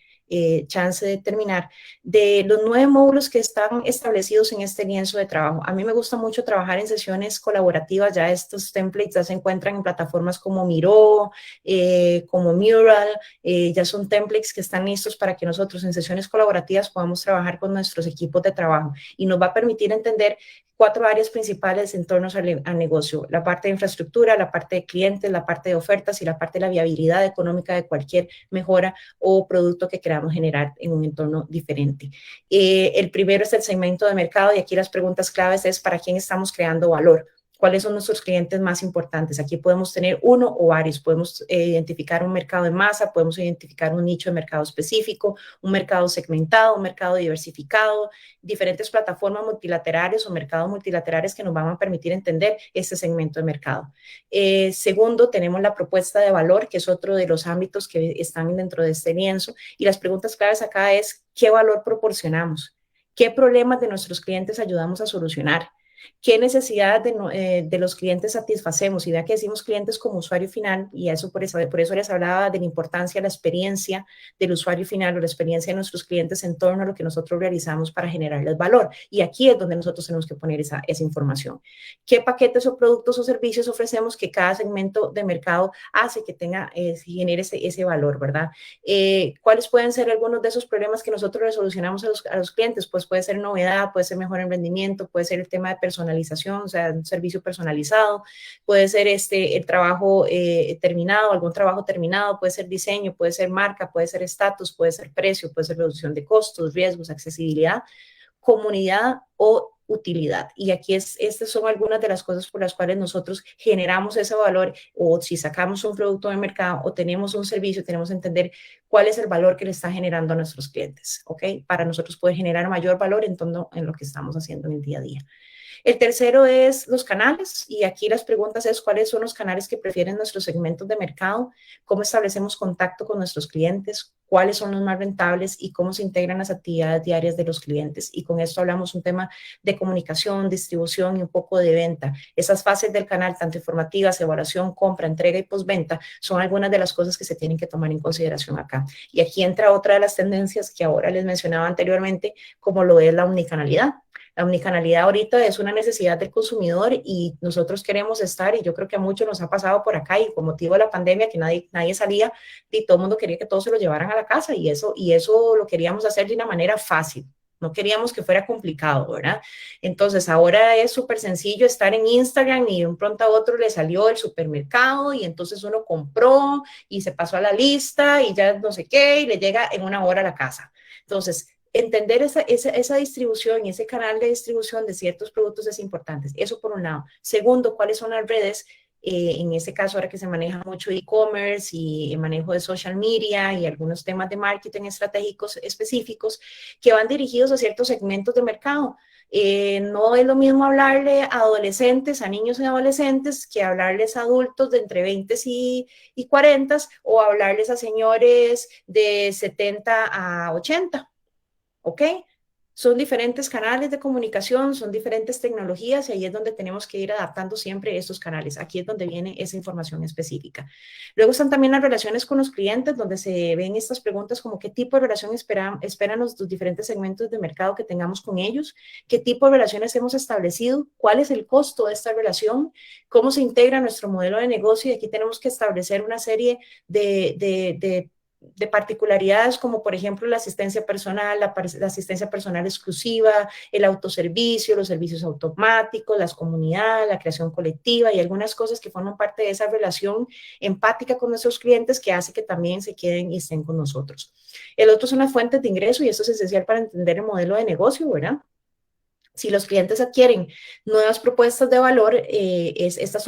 chance de terminar, de los 9 módulos que están establecidos en este lienzo de trabajo. A mí me gusta mucho trabajar en sesiones colaborativas. Ya estos templates ya se encuentran en plataformas como Miro, como Mural, ya son templates que están listos para que nosotros en sesiones colaborativas podamos trabajar con nuestros equipos de trabajo, y nos va a permitir entender 4 áreas principales en torno al negocio: la parte de infraestructura, la parte de clientes, la parte de ofertas y la parte de la viabilidad económica de cualquier mejora o producto que queramos generar en un entorno diferente. El primero es el segmento de mercado, y aquí las preguntas claves es ¿para quién estamos creando valor? ¿Cuáles son nuestros clientes más importantes? Aquí podemos tener uno o varios. Podemos identificar un mercado en masa, podemos identificar un nicho de mercado específico, un mercado segmentado, un mercado diversificado, diferentes plataformas multilaterales o mercados multilaterales que nos van a permitir entender este segmento de mercado. Segundo, tenemos la propuesta de valor, que es otro de los ámbitos que están dentro de este lienzo. Y las preguntas claves acá es ¿qué valor proporcionamos? ¿Qué problemas de nuestros clientes ayudamos a solucionar? ¿Qué necesidades de los clientes satisfacemos? Y vea que decimos clientes como usuario final, y eso por eso les hablaba de la importancia de la experiencia del usuario final, o la experiencia de nuestros clientes en torno a lo que nosotros realizamos para generarles valor. Y aquí es donde nosotros tenemos que poner esa información. ¿Qué paquetes o productos o servicios ofrecemos que cada segmento de mercado hace que genere ese valor, ¿verdad? ¿Cuáles pueden ser algunos de esos problemas que nosotros le solucionamos a los clientes? Pues puede ser novedad, puede ser mejor emprendimiento, puede ser el tema de personalización, o sea, un servicio personalizado, puede ser el trabajo terminado, algún trabajo terminado, puede ser diseño, puede ser marca, puede ser estatus, puede ser precio, puede ser reducción de costos, riesgos, accesibilidad, comunidad o utilidad. Y aquí estas son algunas de las cosas por las cuales nosotros generamos ese valor, o si sacamos un producto del mercado o tenemos un servicio, tenemos que entender cuál es el valor que le está generando a nuestros clientes, ¿ok? Para nosotros poder generar mayor valor en lo que estamos haciendo en el día a día. El tercero es los canales, y aquí las preguntas es cuáles son los canales que prefieren nuestros segmentos de mercado, cómo establecemos contacto con nuestros clientes, cuáles son los más rentables y cómo se integran las actividades diarias de los clientes. Y con esto hablamos un tema de comunicación, distribución y un poco de venta. Esas fases del canal, tanto informativas, evaluación, compra, entrega y postventa, son algunas de las cosas que se tienen que tomar en consideración acá. Y aquí entra otra de las tendencias que ahora les mencionaba anteriormente, como lo es la omnicanalidad. La omnicanalidad ahorita es una necesidad del consumidor y nosotros queremos estar, y yo creo que a muchos nos ha pasado por acá, y con motivo de la pandemia que nadie salía, y todo el mundo quería que todos se lo llevaran a la casa, y eso lo queríamos hacer de una manera fácil. No queríamos que fuera complicado, ¿verdad? Entonces, ahora es súper sencillo estar en Instagram y de un pronto a otro le salió el supermercado y entonces uno compró y se pasó a la lista y ya no sé qué y le llega en una hora a la casa. Entonces, entender esa distribución y ese canal de distribución de ciertos productos es importante. Eso por un lado. Segundo, ¿cuáles son las redes? En ese caso, ahora que se maneja mucho e-commerce y el manejo de social media y algunos temas de marketing estratégicos específicos que van dirigidos a ciertos segmentos de mercado. No es lo mismo hablarle a adolescentes, a niños y adolescentes, que hablarles a adultos de entre 20 y 40 o hablarles a señores de 70 a 80. ¿Ok? Son diferentes canales de comunicación, son diferentes tecnologías y ahí es donde tenemos que ir adaptando siempre estos canales. Aquí es donde viene esa información específica. Luego están también las relaciones con los clientes, donde se ven estas preguntas como qué tipo de relación esperan los diferentes segmentos de mercado que tengamos con ellos, qué tipo de relaciones hemos establecido, cuál es el costo de esta relación, cómo se integra nuestro modelo de negocio, y aquí tenemos que establecer una serie de particularidades como por ejemplo la asistencia personal, la asistencia personal exclusiva, el autoservicio, los servicios automáticos, las comunidades, la creación colectiva y algunas cosas que forman parte de esa relación empática con nuestros clientes que hace que también se queden y estén con nosotros. El otro son las fuentes de ingreso y esto es esencial para entender el modelo de negocio, ¿verdad? Si los clientes adquieren nuevas propuestas de valor, estas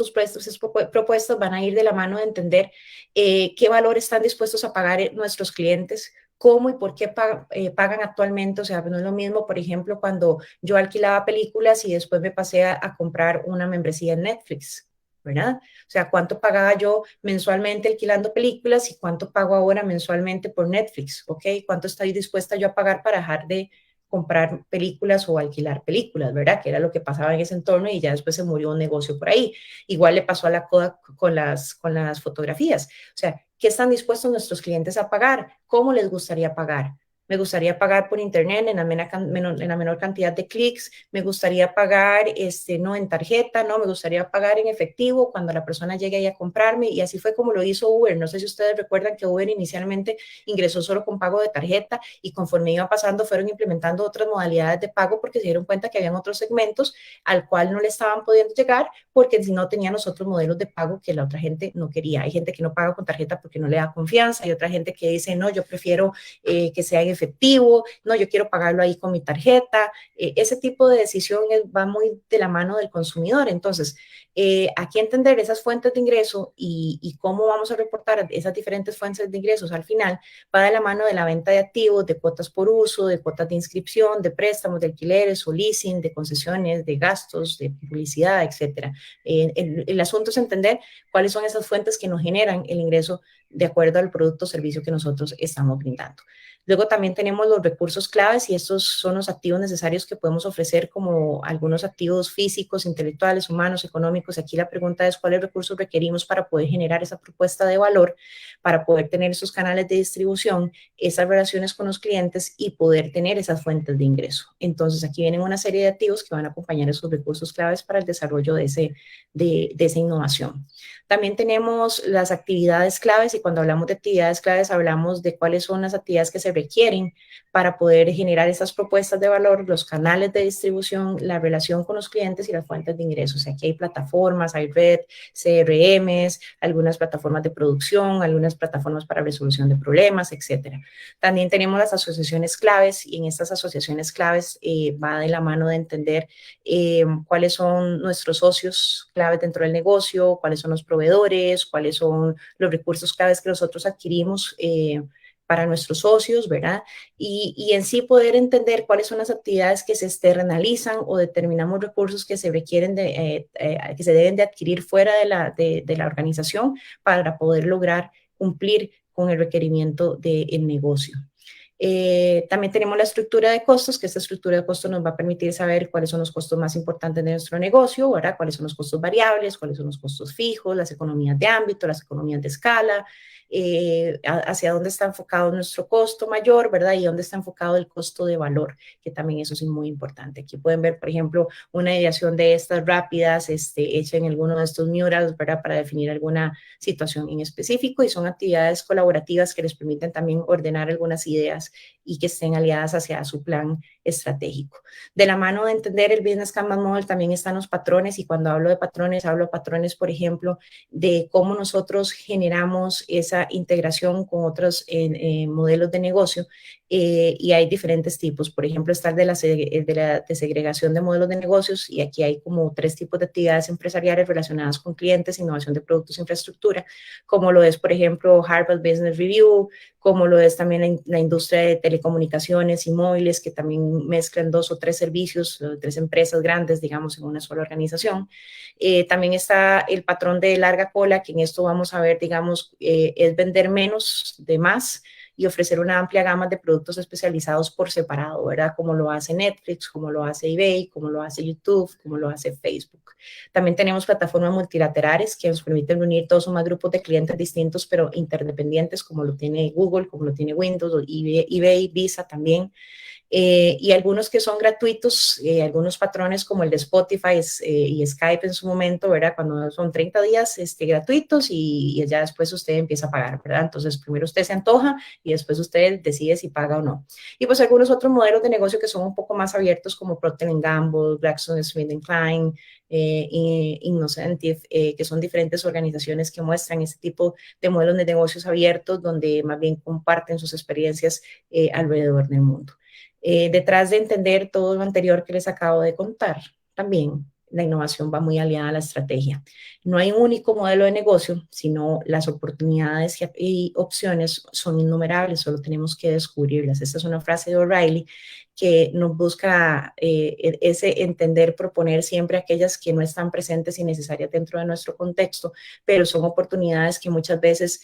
propuestas van a ir de la mano de entender qué valor están dispuestos a pagar nuestros clientes, cómo y por qué pagan actualmente. O sea, no es lo mismo, por ejemplo, cuando yo alquilaba películas y después me pasé a comprar una membresía en Netflix, ¿verdad? O sea, ¿cuánto pagaba yo mensualmente alquilando películas y cuánto pago ahora mensualmente por Netflix? ¿Ok? ¿Cuánto estoy dispuesta yo a pagar para dejar de comprar películas o alquilar películas, ¿verdad? Que era lo que pasaba en ese entorno y ya después se murió un negocio por ahí. Igual le pasó a la Kodak con las fotografías. O sea, ¿qué están dispuestos nuestros clientes a pagar? ¿Cómo les gustaría pagar? Me gustaría pagar por internet en la menor cantidad de clics, me gustaría pagar no en tarjeta, no, me gustaría pagar en efectivo cuando la persona llegue ahí a comprarme, y así fue como lo hizo Uber. No sé si ustedes recuerdan que Uber inicialmente ingresó solo con pago de tarjeta y conforme iba pasando fueron implementando otras modalidades de pago porque se dieron cuenta que habían otros segmentos al cual no le estaban pudiendo llegar porque si no tenían los otros modelos de pago que la otra gente no quería. Hay gente que no paga con tarjeta porque no le da confianza, hay otra gente que dice, no, yo prefiero que sea en efectivo, no, yo quiero pagarlo ahí con mi tarjeta. Ese tipo de decisión va muy de la mano del consumidor. Entonces, aquí entender esas fuentes de ingreso y cómo vamos a reportar esas diferentes fuentes de ingresos al final va de la mano de la venta de activos, de cuotas por uso, de cuotas de inscripción, de préstamos, de alquileres o leasing, de concesiones, de gastos, de publicidad, etcétera. El asunto es entender cuáles son esas fuentes que nos generan el ingreso de acuerdo al producto o servicio que nosotros estamos brindando. Luego también tenemos los recursos claves y estos son los activos necesarios que podemos ofrecer como algunos activos físicos, intelectuales, humanos, económicos. Aquí la pregunta es cuáles recursos requerimos para poder generar esa propuesta de valor, para poder tener esos canales de distribución, esas relaciones con los clientes y poder tener esas fuentes de ingreso. Entonces aquí vienen una serie de activos que van a acompañar esos recursos claves para el desarrollo de esa innovación. También tenemos las actividades claves y cuando hablamos de actividades claves hablamos de cuáles son las actividades que se requieren para poder generar esas propuestas de valor, los canales de distribución, la relación con los clientes y las fuentes de ingresos. Aquí hay plataformas, hay red, CRMs, algunas plataformas de producción, algunas plataformas para resolución de problemas, etcétera. También tenemos las asociaciones claves y en estas asociaciones claves va de la mano de entender cuáles son nuestros socios claves dentro del negocio, cuáles son los proveedores, cuáles son los recursos claves que nosotros adquirimos para nuestros socios, ¿verdad? Y en sí poder entender cuáles son las actividades que se externalizan o determinamos recursos que se requieren que se deben de adquirir fuera de la organización para poder lograr cumplir con el requerimiento del negocio. También tenemos la estructura de costos, que esta estructura de costos nos va a permitir saber cuáles son los costos más importantes de nuestro negocio, ¿verdad? Cuáles son los costos variables, cuáles son los costos fijos, las economías de ámbito, las economías de escala, hacia dónde está enfocado nuestro costo mayor, ¿verdad? Y dónde está enfocado el costo de valor, que también eso es muy importante. Aquí pueden ver, por ejemplo, una ideación de estas rápidas, hecha en alguno de estos murals, ¿verdad? Para definir alguna situación en específico, y son actividades colaborativas que les permiten también ordenar algunas ideas y que estén aliadas hacia su plan estratégico. De la mano de entender el Business Canvas Model también están los patrones, y cuando hablo de patrones, por ejemplo, de cómo nosotros generamos esa integración con otros modelos de negocio, y hay diferentes tipos. Por ejemplo, está el de la desegregación de modelos de negocios, y aquí hay como 3 tipos de actividades empresariales relacionadas con clientes, innovación de productos e infraestructura, como lo es, por ejemplo, Harvard Business Review, como lo es también la industria de telecomunicaciones y móviles, que también mezclan 2 o 3 servicios, 3 empresas grandes, digamos, en una sola organización. También está el patrón de larga cola, que en esto vamos a ver, digamos, es vender menos de más y ofrecer una amplia gama de productos especializados por separado, ¿verdad? Como lo hace Netflix, como lo hace eBay, como lo hace YouTube, como lo hace Facebook. También tenemos plataformas multilaterales que nos permiten unir 2 o más grupos de clientes distintos, pero interdependientes, como lo tiene Google, como lo tiene Windows, eBay, Visa también. Y algunos que son gratuitos, algunos patrones como el de Spotify y Skype en su momento, ¿verdad? Cuando son 30 días gratuitos, y ya después usted empieza a pagar, ¿verdad? Entonces, primero usted se antoja y después usted decide si paga o no. Y pues algunos otros modelos de negocio que son un poco más abiertos, como Procter & Gamble, GlaxoSmithKline, Innocentive, que son diferentes organizaciones que muestran este tipo de modelos de negocios abiertos, donde más bien comparten sus experiencias alrededor del mundo. Detrás de entender todo lo anterior que les acabo de contar, también la innovación va muy aliada a la estrategia. No hay un único modelo de negocio, sino las oportunidades y opciones son innumerables, solo tenemos que descubrirlas. Esta es una frase de O'Reilly que nos busca ese entender, proponer siempre aquellas que no están presentes y necesarias dentro de nuestro contexto, pero son oportunidades que muchas veces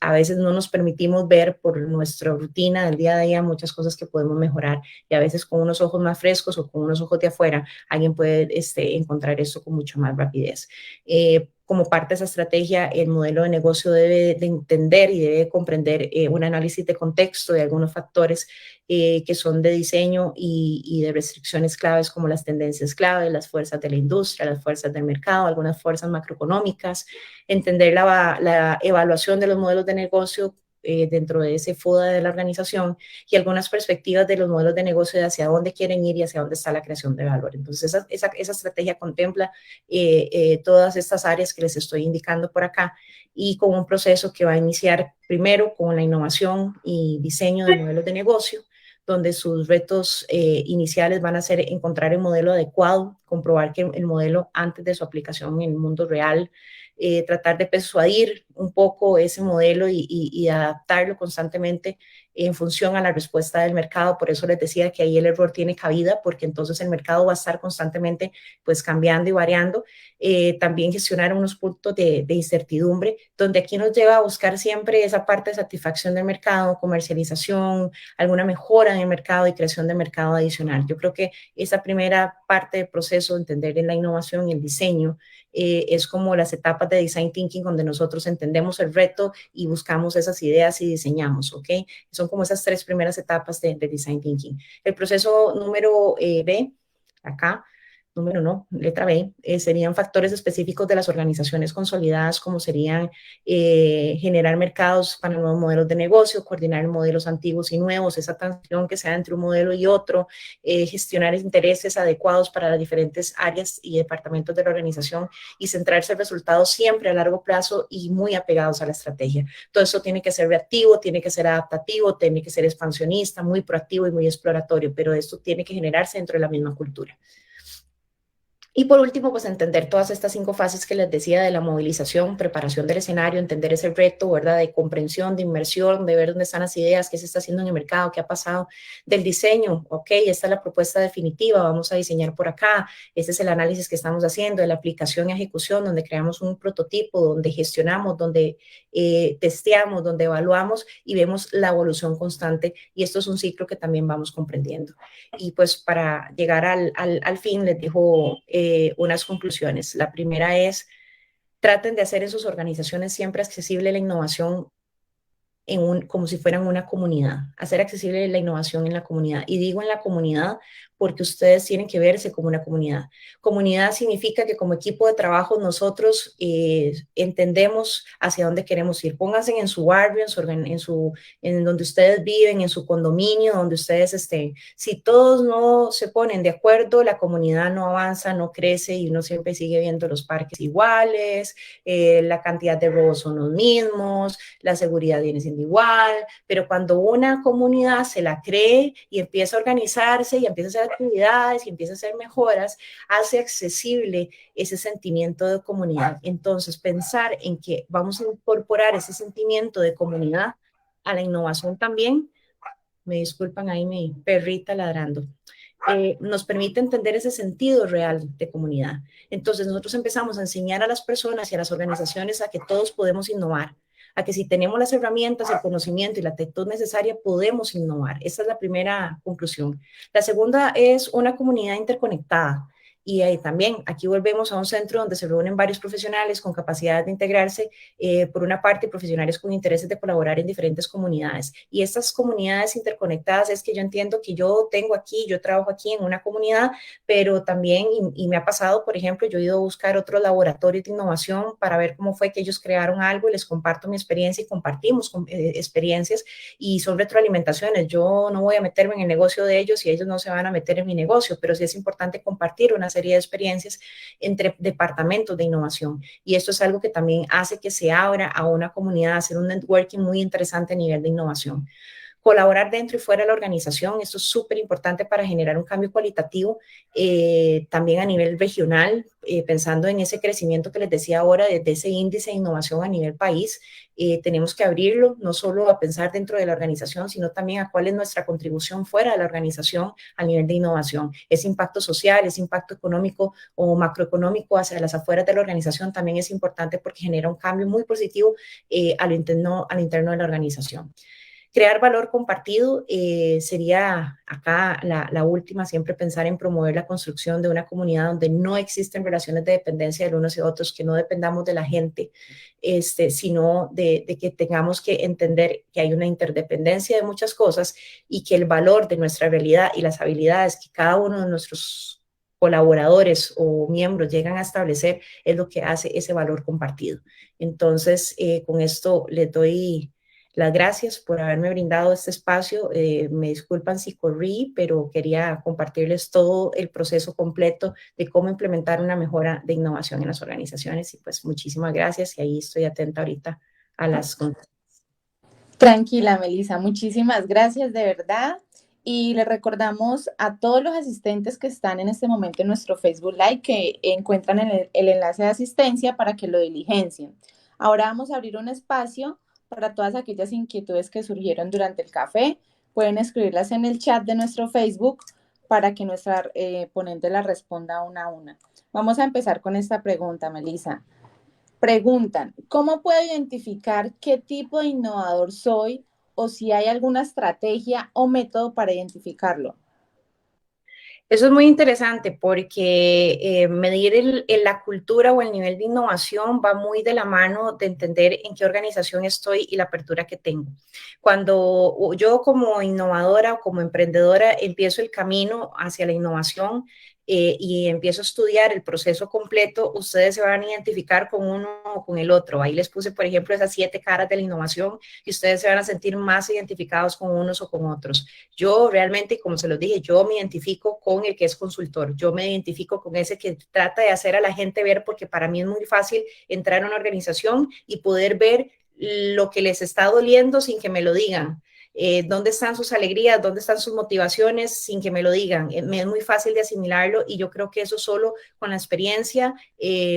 a veces no nos permitimos ver por nuestra rutina del día a día, muchas cosas que podemos mejorar, y a veces con unos ojos más frescos o con unos ojos de afuera, alguien puede encontrar eso con mucho más rapidez. Como parte de esa estrategia, el modelo de negocio debe de entender y debe comprender un análisis de contexto de algunos factores que son de diseño y de restricciones claves, como las tendencias claves, las fuerzas de la industria, las fuerzas del mercado, algunas fuerzas macroeconómicas, entender la evaluación de los modelos de negocio dentro de ese FODA de la organización, y algunas perspectivas de los modelos de negocio de hacia dónde quieren ir y hacia dónde está la creación de valor. Entonces, esa estrategia contempla todas estas áreas que les estoy indicando por acá, y con un proceso que va a iniciar primero con la innovación y diseño de modelos de negocio, donde sus retos iniciales van a ser encontrar el modelo adecuado, comprobar que el modelo antes de su aplicación en el mundo real, tratar de persuadir un poco ese modelo y adaptarlo constantemente en función a la respuesta del mercado. Por eso les decía que ahí el error tiene cabida, porque entonces el mercado va a estar constantemente pues cambiando y variando. También gestionar unos puntos de incertidumbre, donde aquí nos lleva a buscar siempre esa parte de satisfacción del mercado, comercialización, alguna mejora en el mercado y creación de mercado adicional. Yo creo que esa primera parte del proceso, entender en la innovación y el diseño, es como las etapas de design thinking, donde nosotros entendemos el reto y buscamos esas ideas y diseñamos, ¿ok? Son como esas 3 primeras etapas de design thinking. El proceso número B, acá, número no, letra B, serían factores específicos de las organizaciones consolidadas, como serían generar mercados para nuevos modelos de negocio, coordinar modelos antiguos y nuevos, esa transición que sea entre un modelo y otro, gestionar intereses adecuados para las diferentes áreas y departamentos de la organización, y centrarse en resultados siempre a largo plazo y muy apegados a la estrategia. Todo eso tiene que ser reactivo, tiene que ser adaptativo, tiene que ser expansionista, muy proactivo y muy exploratorio, pero esto tiene que generarse dentro de la misma cultura. Y por último, pues entender todas estas 5 fases que les decía de la movilización, preparación del escenario, entender ese reto, ¿verdad? De comprensión, de inmersión, de ver dónde están las ideas, qué se está haciendo en el mercado, qué ha pasado, del diseño, ok, esta es la propuesta definitiva, vamos a diseñar por acá, este es el análisis que estamos haciendo, de la aplicación y ejecución, donde creamos un prototipo, donde gestionamos, donde testeamos, donde evaluamos y vemos la evolución constante, y esto es un ciclo que también vamos comprendiendo. Y pues para llegar al fin les dejo unas conclusiones. La primera es, traten de hacer en sus organizaciones siempre accesible la innovación como si fueran una comunidad, hacer accesible la innovación en la comunidad. Y digo en la comunidad porque ustedes tienen que verse como una comunidad. Comunidad significa que como equipo de trabajo nosotros entendemos hacia dónde queremos ir. Pónganse en su barrio, en donde ustedes viven, en su condominio, donde ustedes estén. Si todos no se ponen de acuerdo, la comunidad no avanza, no crece y uno siempre sigue viendo los parques iguales, la cantidad de robos son los mismos, la seguridad viene siendo igual, pero cuando una comunidad se la cree y empieza a organizarse y empieza a hacer actividades y empieza a hacer mejoras, hace accesible ese sentimiento de comunidad. Entonces, pensar en que vamos a incorporar ese sentimiento de comunidad a la innovación también, me disculpan ahí mi perrita ladrando, nos permite entender ese sentido real de comunidad. Entonces, nosotros empezamos a enseñar a las personas y a las organizaciones a que todos podemos innovar, a que si tenemos las herramientas, el conocimiento y la actitud necesaria, podemos innovar. Esa es la primera conclusión. La segunda es una comunidad interconectada. Y también aquí volvemos a un centro donde se reúnen varios profesionales con capacidad de integrarse, por una parte, profesionales con intereses de colaborar en diferentes comunidades. Y estas comunidades interconectadas es que yo entiendo que yo tengo aquí, yo trabajo aquí en una comunidad, pero también, y me ha pasado, por ejemplo, yo he ido a buscar otros laboratorios de innovación para ver cómo fue que ellos crearon algo y les comparto mi experiencia y compartimos experiencias y son retroalimentaciones. Yo no voy a meterme en el negocio de ellos y ellos no se van a meter en mi negocio, pero sí es importante compartir una serie de experiencias entre departamentos de innovación. Y esto es algo que también hace que se abra a una comunidad, hacer un networking muy interesante a nivel de innovación. Colaborar dentro y fuera de la organización, esto es súper importante para generar un cambio cualitativo, también a nivel regional, pensando en ese crecimiento que les decía ahora, desde ese índice de innovación a nivel país, tenemos que abrirlo, no solo a pensar dentro de la organización, sino también a cuál es nuestra contribución fuera de la organización a nivel de innovación. Ese impacto social, ese impacto económico o macroeconómico hacia las afueras de la organización también es importante porque genera un cambio muy positivo a lo interno de la organización. Crear valor compartido sería acá la última, siempre pensar en promover la construcción de una comunidad donde no existen relaciones de dependencia de unos y otros, que no dependamos de la gente, sino de que tengamos que entender que hay una interdependencia de muchas cosas y que el valor de nuestra realidad y las habilidades que cada uno de nuestros colaboradores o miembros llegan a establecer es lo que hace ese valor compartido. Entonces, con esto les doy las gracias por haberme brindado este espacio. Me disculpan si corrí, pero quería compartirles todo el proceso completo de cómo implementar una mejora de innovación en las organizaciones. Y pues muchísimas gracias y ahí estoy atenta ahorita a las consultas. Tranquila, Melissa, muchísimas gracias de verdad. Y le recordamos a todos los asistentes que están en este momento en nuestro Facebook Live que encuentran el enlace de asistencia para que lo diligencien. Ahora vamos a abrir un espacio para todas aquellas inquietudes que surgieron durante el café. Pueden escribirlas en el chat de nuestro Facebook para que nuestra ponente las responda una a una. Vamos a empezar con esta pregunta, Melissa. Preguntan, ¿cómo puedo identificar qué tipo de innovador soy o si hay alguna estrategia o método para identificarlo? Eso es muy interesante porque medir la cultura o el nivel de innovación va muy de la mano de entender en qué organización estoy y la apertura que tengo. Cuando yo como innovadora o como emprendedora empiezo el camino hacia la innovación, y empiezo a estudiar el proceso completo, ustedes se van a identificar con uno o con el otro. Ahí les puse, por ejemplo, esas 7 caras de la innovación y ustedes se van a sentir más identificados con unos o con otros. Yo realmente, como se los dije, yo me identifico con el que es consultor. Yo me identifico con ese que trata de hacer a la gente ver, porque para mí es muy fácil entrar a una organización y poder ver lo que les está doliendo sin que me lo digan. dónde están sus alegrías, dónde están sus motivaciones sin que me lo digan. Me es muy fácil de asimilarlo y yo creo que eso solo con la experiencia,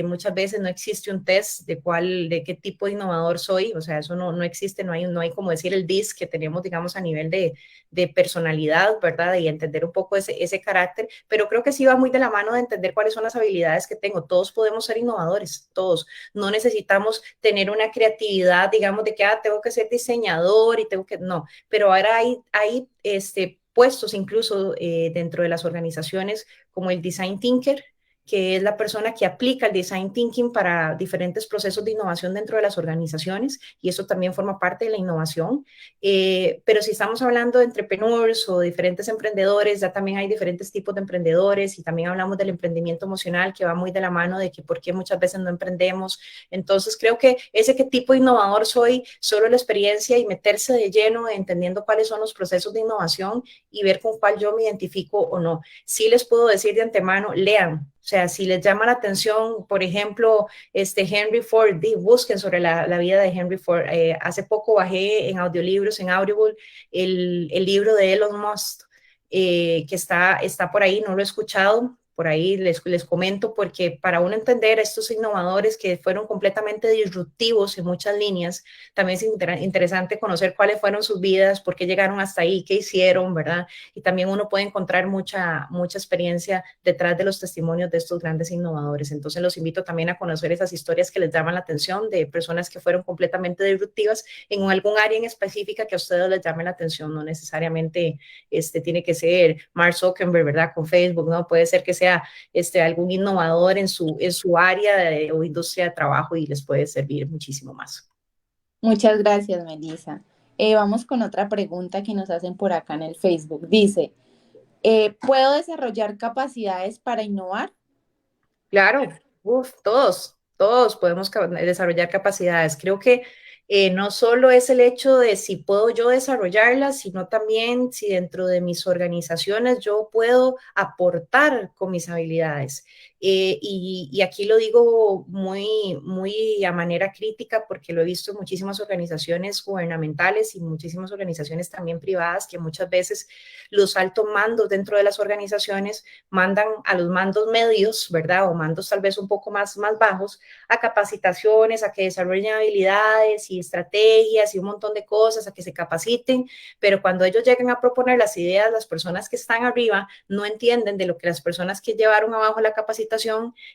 muchas veces no existe un test de qué tipo de innovador soy, o sea, eso no existe, no hay como decir el DIS que tenemos, digamos, a nivel de personalidad, ¿verdad? Y entender un poco ese carácter, pero creo que sí va muy de la mano de entender cuáles son las habilidades que tengo. Todos podemos ser innovadores, todos. No necesitamos tener una creatividad, digamos, de que tengo que ser diseñador y tengo que, no, pero ahora hay puestos incluso dentro de las organizaciones como el design thinker, que es la persona que aplica el design thinking para diferentes procesos de innovación dentro de las organizaciones, y eso también forma parte de la innovación. Pero si estamos hablando de entrepreneurs o diferentes emprendedores, ya también hay diferentes tipos de emprendedores, y también hablamos del emprendimiento emocional, que va muy de la mano de que por qué muchas veces no emprendemos. Entonces creo que ese qué tipo de innovador soy, solo la experiencia y meterse de lleno entendiendo cuáles son los procesos de innovación y ver con cuál yo me identifico o no. Sí les puedo decir de antemano, lean. O sea, si les llama la atención, por ejemplo, Henry Ford, busquen sobre la vida de Henry Ford. Hace poco bajé en audiolibros, en Audible, el libro de Elon Musk, que está por ahí, no lo he escuchado. Por ahí les comento, porque para uno entender a estos innovadores que fueron completamente disruptivos en muchas líneas, también es interesante conocer cuáles fueron sus vidas, por qué llegaron hasta ahí, qué hicieron, ¿verdad? Y también uno puede encontrar mucha experiencia detrás de los testimonios de estos grandes innovadores. Entonces los invito también a conocer esas historias que les llaman la atención, de personas que fueron completamente disruptivas en algún área en específica que a ustedes les llame la atención. No necesariamente tiene que ser Mark Zuckerberg, ¿verdad? Con Facebook, ¿no? Puede ser que sea algún innovador en su área o industria de trabajo, y les puede servir muchísimo más. Muchas gracias, Melissa. Vamos con otra pregunta que nos hacen por acá en el Facebook. Dice, ¿puedo desarrollar capacidades para innovar? Claro, todos podemos desarrollar capacidades. Creo que no solo es el hecho de si puedo yo desarrollarlas, sino también si dentro de mis organizaciones yo puedo aportar con mis habilidades. Y aquí lo digo muy a manera crítica, porque lo he visto en muchísimas organizaciones gubernamentales y muchísimas organizaciones también privadas, que muchas veces los altos mandos dentro de las organizaciones mandan a los mandos medios, ¿verdad? O mandos tal vez un poco más bajos, a capacitaciones, a que desarrollen habilidades y estrategias y un montón de cosas, a que se capaciten, pero cuando ellos llegan a proponer las ideas, las personas que están arriba no entienden de lo que las personas que llevaron abajo la capacitación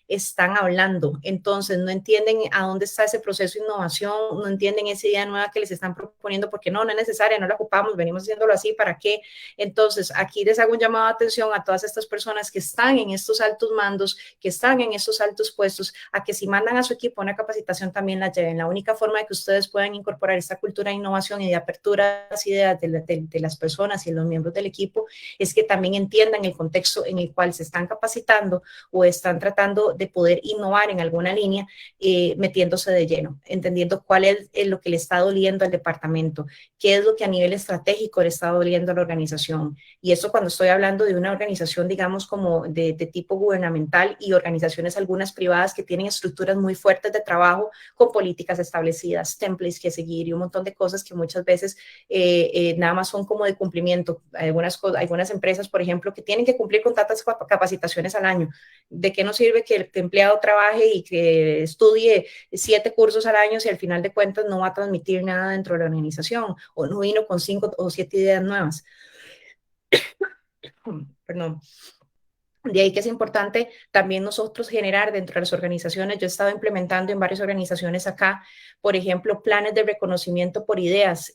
están hablando. Entonces no entienden a dónde está ese proceso de innovación, no entienden esa idea nueva que les están proponiendo, porque no es necesaria, no la ocupamos, venimos haciéndolo así, ¿para qué? Entonces aquí les hago un llamado de atención a todas estas personas que están en estos altos mandos, que están en estos altos puestos, a que si mandan a su equipo una capacitación también la lleven. La única forma de que ustedes puedan incorporar esta cultura de innovación y de apertura a las ideas de las personas y de los miembros del equipo es que también entiendan el contexto en el cual se están capacitando o están tratando de poder innovar en alguna línea, metiéndose de lleno, entendiendo cuál es lo que le está doliendo al departamento, qué es lo que a nivel estratégico le está doliendo a la organización. Y eso cuando estoy hablando de una organización, digamos, como de tipo gubernamental, y organizaciones algunas privadas que tienen estructuras muy fuertes de trabajo con políticas establecidas, templates que seguir y un montón de cosas que muchas veces nada más son como de cumplimiento. Algunas empresas, por ejemplo, que tienen que cumplir con tantas capacitaciones al año. ¿De qué nos sirve que el empleado trabaje y que estudie 7 cursos al año si al final de cuentas no va a transmitir nada dentro de la organización, o no vino con 5 o 7 ideas nuevas? Perdón. De ahí que es importante también nosotros generar dentro de las organizaciones. Yo he estado implementando en varias organizaciones acá, por ejemplo, planes de reconocimiento por ideas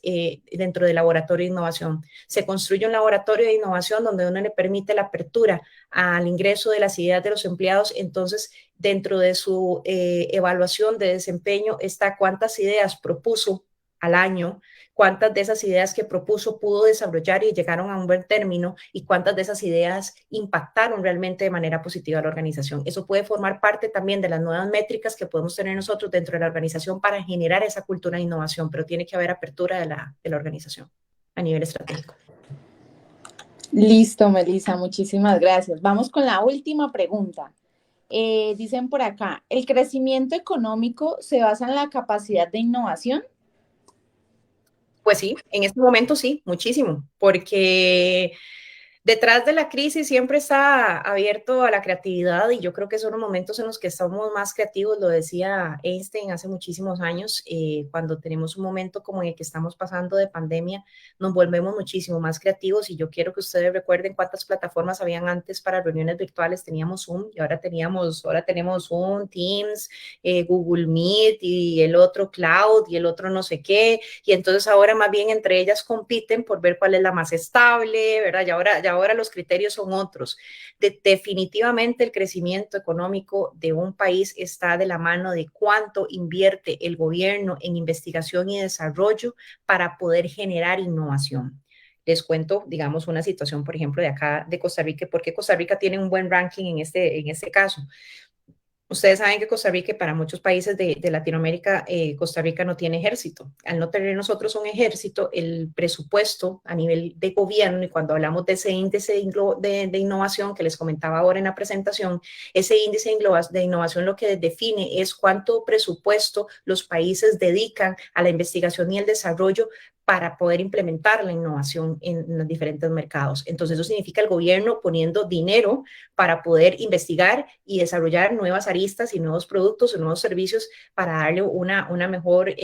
dentro del laboratorio de innovación. Se construye un laboratorio de innovación donde uno le permite la apertura al ingreso de las ideas de los empleados. Entonces, dentro de su evaluación de desempeño está cuántas ideas propuso al año, cuántas de esas ideas que propuso pudo desarrollar y llegaron a un buen término, y cuántas de esas ideas impactaron realmente de manera positiva a la organización. Eso puede formar parte también de las nuevas métricas que podemos tener nosotros dentro de la organización para generar esa cultura de innovación, pero tiene que haber apertura de la organización a nivel estratégico. Listo, Melissa, muchísimas gracias. Vamos con la última pregunta. Dicen por acá, ¿el crecimiento económico se basa en la capacidad de innovación? Pues sí, en este momento sí, muchísimo, porque detrás de la crisis siempre está abierto a la creatividad y yo creo que son los momentos en los que estamos más creativos, lo decía Einstein hace muchísimos años, cuando tenemos un momento como en el que estamos pasando de pandemia, nos volvemos muchísimo más creativos y yo quiero que ustedes recuerden cuántas plataformas habían antes para reuniones virtuales, teníamos Zoom y ahora tenemos Zoom, Teams, Google Meet y el otro Cloud y el otro no sé qué, y entonces ahora más bien entre ellas compiten por ver cuál es la más estable, ¿verdad? Ya ahora los criterios son otros. Definitivamente el crecimiento económico de un país está de la mano de cuánto invierte el gobierno en investigación y desarrollo para poder generar innovación. Les cuento, digamos, una situación, por ejemplo, de acá de Costa Rica, porque Costa Rica tiene un buen ranking en este caso. Ustedes saben que Costa Rica, para muchos países de Latinoamérica, Costa Rica no tiene ejército. Al no tener nosotros un ejército, el presupuesto a nivel de gobierno, y cuando hablamos de ese índice de innovación que les comentaba ahora en la presentación, ese índice de innovación lo que define es cuánto presupuesto los países dedican a la investigación y el desarrollo para poder implementar la innovación en los diferentes mercados. Entonces, eso significa el gobierno poniendo dinero para poder investigar y desarrollar nuevas aristas y nuevos productos o nuevos servicios para darle una mejor,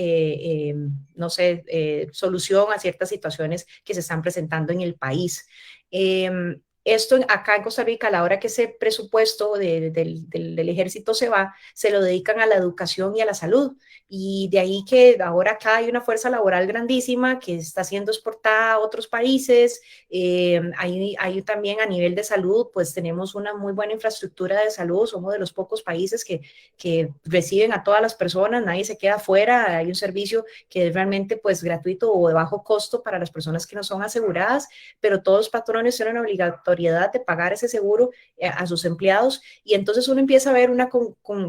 no sé, solución a ciertas situaciones que se están presentando en el país. Esto acá en Costa Rica, a la hora que ese presupuesto del ejército se va, se lo dedican a la educación y a la salud. Y de ahí que ahora acá hay una fuerza laboral grandísima que está siendo exportada a otros países. Hay también a nivel de salud, pues tenemos una muy buena infraestructura de salud. Somos de los pocos países que reciben a todas las personas, nadie se queda fuera. Hay un servicio que es realmente pues gratuito o de bajo costo para las personas que no son aseguradas, pero todos los patrones tienen obligatoriedad de pagar ese seguro a sus empleados, y entonces uno empieza a ver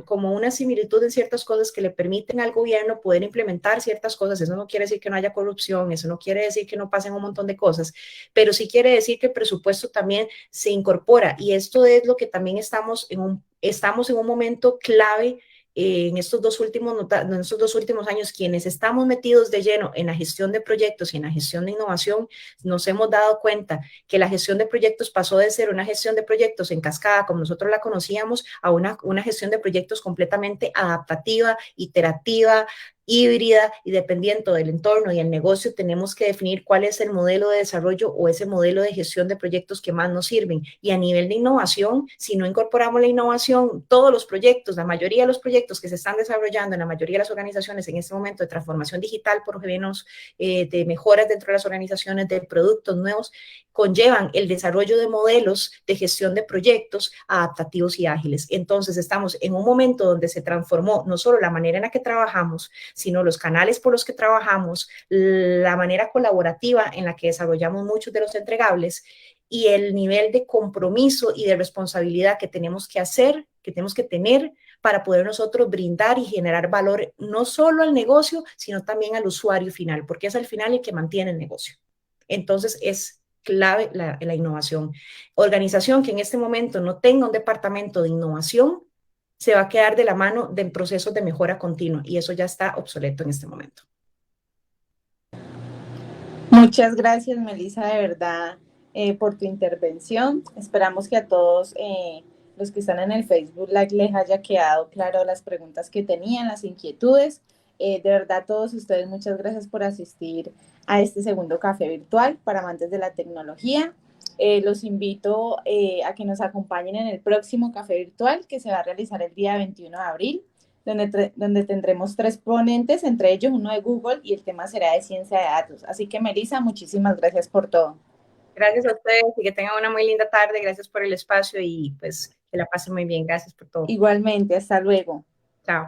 como una similitud en ciertas cosas que le permiten al gobierno poder implementar ciertas cosas. Eso no quiere decir que no haya corrupción, eso no quiere decir que no pasen un montón de cosas, pero sí quiere decir que el presupuesto también se incorpora, y esto es lo que también estamos en un momento clave en estos dos últimos años. Quienes estamos metidos de lleno en la gestión de proyectos y en la gestión de innovación, nos hemos dado cuenta que la gestión de proyectos pasó de ser una gestión de proyectos en cascada, como nosotros la conocíamos, a una gestión de proyectos completamente adaptativa, iterativa, híbrida y dependiendo del entorno y el negocio. Tenemos que definir cuál es el modelo de desarrollo o ese modelo de gestión de proyectos que más nos sirven. Y a nivel de innovación, si no incorporamos la innovación, todos los proyectos, la mayoría de los proyectos que se están desarrollando en la mayoría de las organizaciones en este momento de transformación digital, por lo menos de mejoras dentro de las organizaciones, de productos nuevos, conllevan el desarrollo de modelos de gestión de proyectos adaptativos y ágiles. Entonces, estamos en un momento donde se transformó no solo la manera en la que trabajamos, sino los canales por los que trabajamos, la manera colaborativa en la que desarrollamos muchos de los entregables y el nivel de compromiso y de responsabilidad que tenemos que hacer, que tenemos que tener para poder nosotros brindar y generar valor no solo al negocio, sino también al usuario final, porque es al final el que mantiene el negocio. Entonces, es clave la innovación. Organización que en este momento no tenga un departamento de innovación se va a quedar de la mano de procesos de mejora continua, y eso ya está obsoleto en este momento. Muchas gracias, Melissa, de verdad, por tu intervención. Esperamos que a todos los que están en el Facebook Live les haya quedado claro las preguntas que tenían, las inquietudes. De verdad, todos ustedes, muchas gracias por asistir a este segundo café virtual para amantes de la tecnología. Los invito a que nos acompañen en el próximo café virtual que se va a realizar el día 21 de abril, donde tendremos 3 ponentes, entre ellos uno de Google, y el tema será de ciencia de datos. Así que, Melissa, muchísimas gracias por todo. Gracias a ustedes y que tengan una muy linda tarde. Gracias por el espacio y pues que la pasen muy bien. Gracias por todo. Igualmente, hasta luego. Chao.